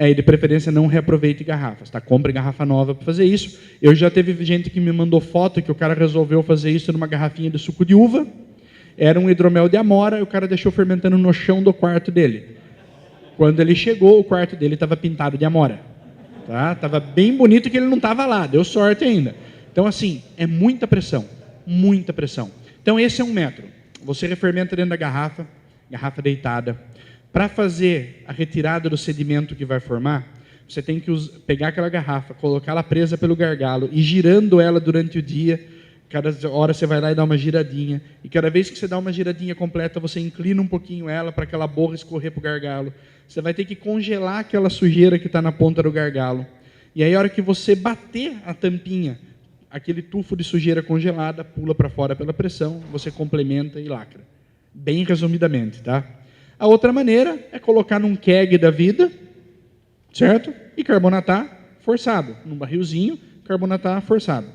E de preferência não reaproveite garrafas, tá? Compre garrafa nova para fazer isso. Eu já teve gente que me mandou foto que o cara resolveu fazer isso numa garrafinha de suco de uva. Era um hidromel de amora e o cara deixou fermentando no chão do quarto dele. Quando ele chegou, o quarto dele estava pintado de amora. Tá? Tava bem bonito que ele não estava lá, deu sorte ainda. Então, assim, é muita pressão, muita pressão. Então, esse é um método. Você refermenta dentro da garrafa, garrafa deitada. Para fazer a retirada do sedimento que vai formar, você tem que pegar aquela garrafa, colocá-la presa pelo gargalo e girando ela durante o dia. Cada hora você vai lá e dá uma giradinha. E cada vez que você dá uma giradinha completa, você inclina um pouquinho ela para aquela borra escorrer para o gargalo. Você vai ter que congelar aquela sujeira que está na ponta do gargalo. E aí, a hora que você bater a tampinha, aquele tufo de sujeira congelada pula para fora pela pressão, você complementa e lacra. Bem resumidamente, tá? A outra maneira é colocar num keg da vida, certo? E carbonatar forçado. Num barrilzinho, carbonatar forçado.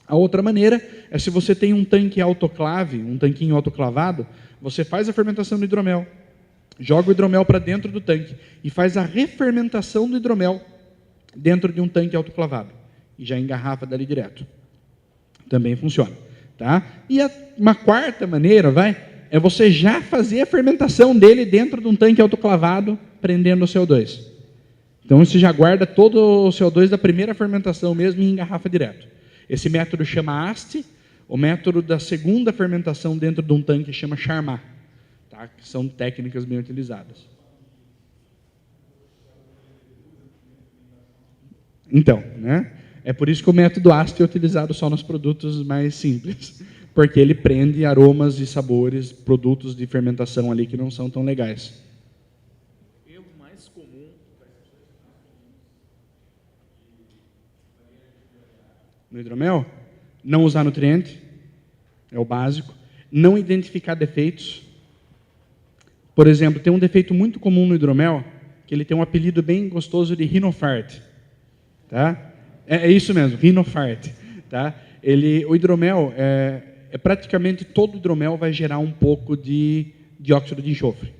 A outra maneira é se você tem um tanque autoclave, um tanquinho autoclavado, você faz a fermentação do hidromel, joga o hidromel para dentro do tanque e faz a refermentação do hidromel dentro de um tanque autoclavado. E já engarrafa dali direto. Também funciona. Tá? E uma quarta maneira, é você já fazer a fermentação dele dentro de um tanque autoclavado, prendendo o CO2. Então, você já guarda todo o CO2 da primeira fermentação mesmo e engarrafa direto. Esse método chama AST, o método da segunda fermentação dentro de um tanque chama Charmat, tá? Que são técnicas bem utilizadas. Então, né? É por isso que o método AST é utilizado só nos produtos mais simples. porque ele prende aromas e sabores, produtos de fermentação ali que não são tão legais. O erro mais comum no hidromel, não usar nutriente, é o básico, não identificar defeitos. Por exemplo, tem um defeito muito comum no hidromel, que ele tem um apelido bem gostoso de rinofart. Tá? É isso mesmo, rinofart. Tá? O hidromel, praticamente todo hidromel vai gerar um pouco de dióxido de enxofre.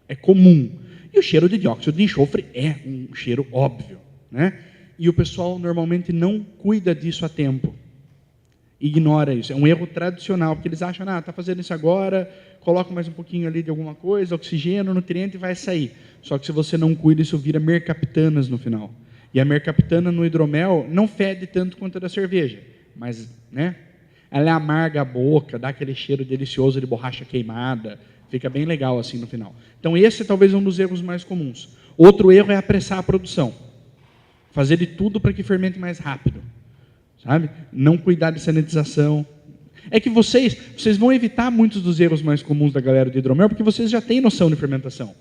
É comum. E o cheiro de dióxido de enxofre é um cheiro óbvio. Né? E o pessoal normalmente não cuida disso a tempo. Ignora isso. É um erro tradicional, porque eles acham, está fazendo isso agora, coloca mais um pouquinho ali de alguma coisa, oxigênio, nutriente e vai sair. Só que se você não cuida, isso vira mercaptanas no final. E a mercaptana no hidromel não fede tanto quanto a da cerveja, mas né, ela é amarga a boca, dá aquele cheiro delicioso de borracha queimada, fica bem legal assim no final. Então esse talvez é um dos erros mais comuns. Outro erro é apressar a produção. Fazer de tudo para que fermente mais rápido. Sabe? Não cuidar de sanitização. É que vocês vão evitar muitos dos erros mais comuns da galera do hidromel, porque vocês já têm noção de fermentação.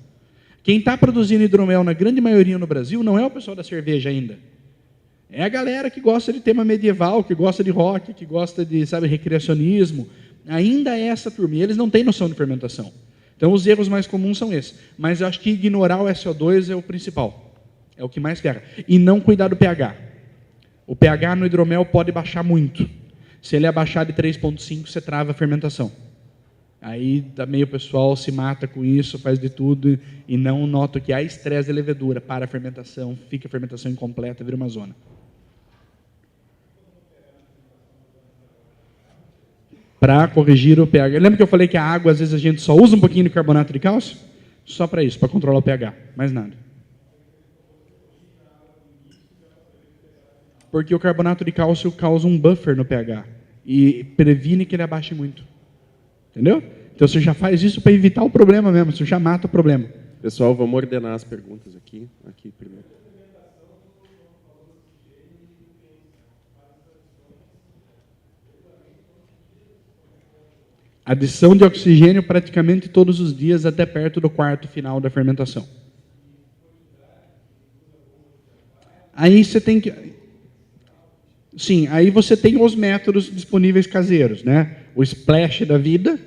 Quem está produzindo hidromel, na grande maioria no Brasil, não é o pessoal da cerveja ainda. É a galera que gosta de tema medieval, que gosta de rock, que gosta de, recreacionismo. Ainda é essa turma, e eles não têm noção de fermentação. Então, os erros mais comuns são esses. Mas eu acho que ignorar o SO2 é o principal. É o que mais pega. E não cuidar do pH. O pH no hidromel pode baixar muito. Se ele abaixar de 3,5, você trava a fermentação. Aí também o pessoal se mata com isso, faz de tudo e não nota que há estresse da levedura para a fermentação, fica a fermentação incompleta, vira uma zona. Para corrigir o pH. Lembra que eu falei que a água, às vezes, a gente só usa um pouquinho de carbonato de cálcio? Só para isso, para controlar o pH, mais nada. Porque o carbonato de cálcio causa um buffer no pH e previne que ele abaixe muito. Entendeu? Então você já faz isso para evitar o problema mesmo, você já mata o problema. Pessoal, vamos ordenar as perguntas aqui primeiro. Adição de oxigênio praticamente todos os dias até perto do quarto final da fermentação. Aí você tem que... Sim, aí você tem os métodos disponíveis caseiros, né? O splash da vida,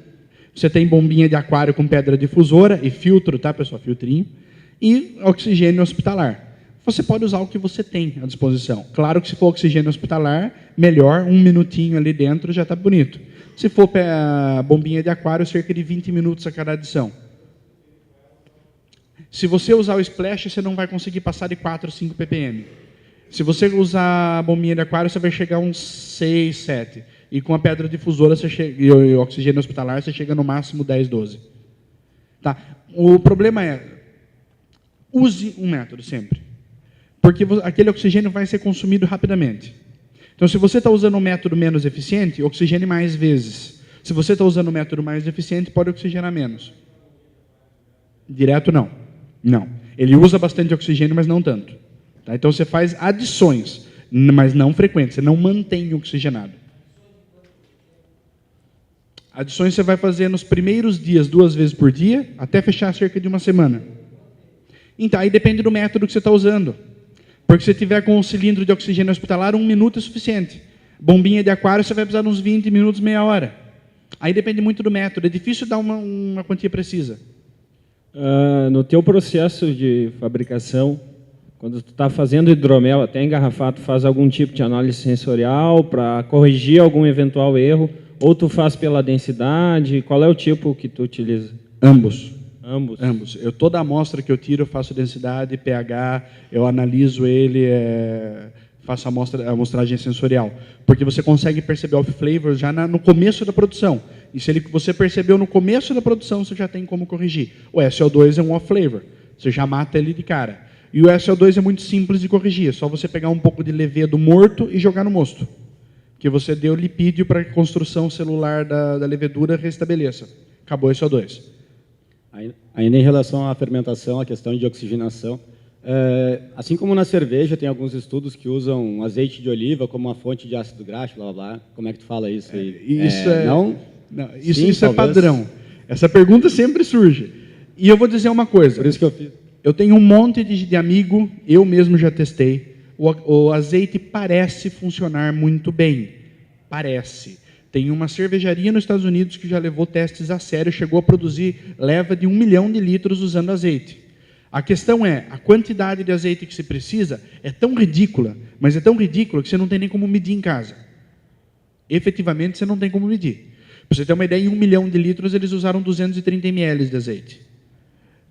você tem bombinha de aquário com pedra difusora e filtro, tá, pessoal? Filtrinho. E oxigênio hospitalar. Você pode usar o que você tem à disposição. Claro que se for oxigênio hospitalar, melhor, 1 minutinho ali dentro já está bonito. Se for bombinha de aquário, cerca de 20 minutos a cada adição. Se você usar o splash, você não vai conseguir passar de 4 ou 5 ppm. Se você usar a bombinha de aquário, você vai chegar a uns 6, 7. E com a pedra difusora e o oxigênio hospitalar, você chega no máximo 10, 12. Tá? O problema é, use um método sempre. Porque aquele oxigênio vai ser consumido rapidamente. Então, se você está usando um método menos eficiente, oxigene mais vezes. Se você está usando um método mais eficiente, pode oxigenar menos. Direto, não. Não. Ele usa bastante oxigênio, mas não tanto. Tá? Então, você faz adições, mas não frequentes. Você não mantém oxigenado. Adições você vai fazer nos primeiros dias, 2 vezes por dia, até fechar cerca de 1 semana. Então, aí depende do método que você está usando. Porque se tiver com um cilindro de oxigênio hospitalar, 1 minuto é suficiente. Bombinha de aquário, você vai precisar de uns 20 minutos, meia hora. Aí depende muito do método. É difícil dar uma quantia precisa. No teu processo de fabricação, quando tu está fazendo hidromel, até engarrafado, tu faz algum tipo de análise sensorial para corrigir algum eventual erro? Ou tu faz pela densidade? Qual é o tipo que tu utiliza? Ambos. Ambos. Toda amostra que eu tiro, eu faço densidade, pH, eu analiso ele, faço a amostragem sensorial. Porque você consegue perceber off-flavor já no começo da produção. E se você percebeu no começo da produção, você já tem como corrigir. O SO2 é um off-flavor. Você já mata ele de cara. E o SO2 é muito simples de corrigir. É só você pegar um pouco de levedo morto e jogar no mosto. Que você deu lipídio para que a construção celular da levedura restabeleça. Acabou o SO2. Ainda em relação à fermentação, a questão de oxigenação, Assim como na cerveja, tem alguns estudos que usam azeite de oliva como uma fonte de ácido graxo, blá, blá, blá. Como é que tu fala isso aí? Não, isso é padrão. Essa pergunta sempre surge. E eu vou dizer uma coisa. Por isso que eu fiz. Eu tenho um monte de amigo, eu mesmo já testei. O azeite parece funcionar muito bem. Parece. Tem uma cervejaria nos Estados Unidos que já levou testes a sério, chegou a produzir leva de 1 milhão de litros usando azeite. A questão é, a quantidade de azeite que se precisa é tão ridícula, mas é tão ridícula que você não tem nem como medir em casa. Efetivamente, você não tem como medir. Para você ter uma ideia, em 1 milhão de litros, eles usaram 230 ml de azeite.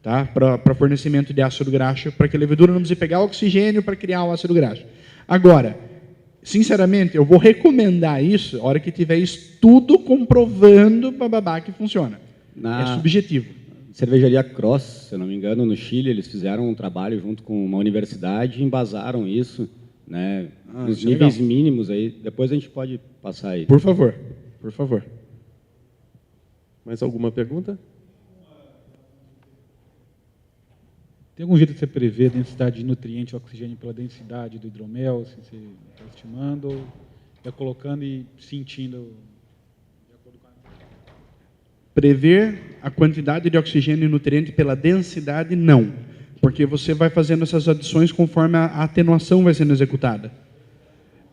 Tá? Para fornecimento de ácido graxo, para que a levedura não precise pegar oxigênio para criar o ácido graxo. Agora, sinceramente, eu vou recomendar isso a hora que tiver estudo comprovando que funciona. É subjetivo. Cervejaria Cross, se eu não me engano, no Chile, eles fizeram um trabalho junto com uma universidade e embasaram isso, né, nos níveis mínimos aí. Depois a gente pode passar aí. Por favor, por favor. Mais alguma pergunta? Tem algum jeito de você prever a densidade de nutriente e oxigênio pela densidade do hidromel, assim, você está estimando, ou está colocando e sentindo? Prever a quantidade de oxigênio e nutriente pela densidade, não. Porque você vai fazendo essas adições conforme a atenuação vai sendo executada.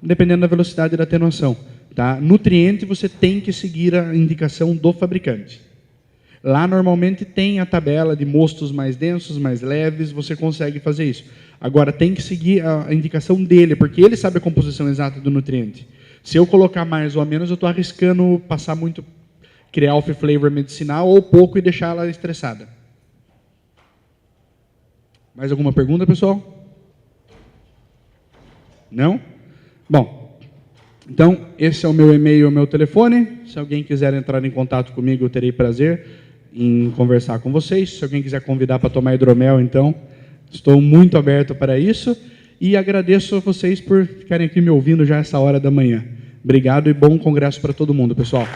Dependendo da velocidade da atenuação. Tá? Nutriente, você tem que seguir a indicação do fabricante. Lá, normalmente, tem a tabela de mostos mais densos, mais leves, você consegue fazer isso. Agora, tem que seguir a indicação dele, porque ele sabe a composição exata do nutriente. Se eu colocar mais ou menos, eu estou arriscando passar muito, criar off-flavor medicinal, ou pouco e deixar ela estressada. Mais alguma pergunta, pessoal? Não? Bom, então, esse é o meu e-mail e o meu telefone. Se alguém quiser entrar em contato comigo, eu terei prazer em conversar com vocês. Se alguém quiser convidar para tomar hidromel, então, estou muito aberto para isso. E agradeço a vocês por ficarem aqui me ouvindo já essa hora da manhã. Obrigado e bom congresso para todo mundo, pessoal.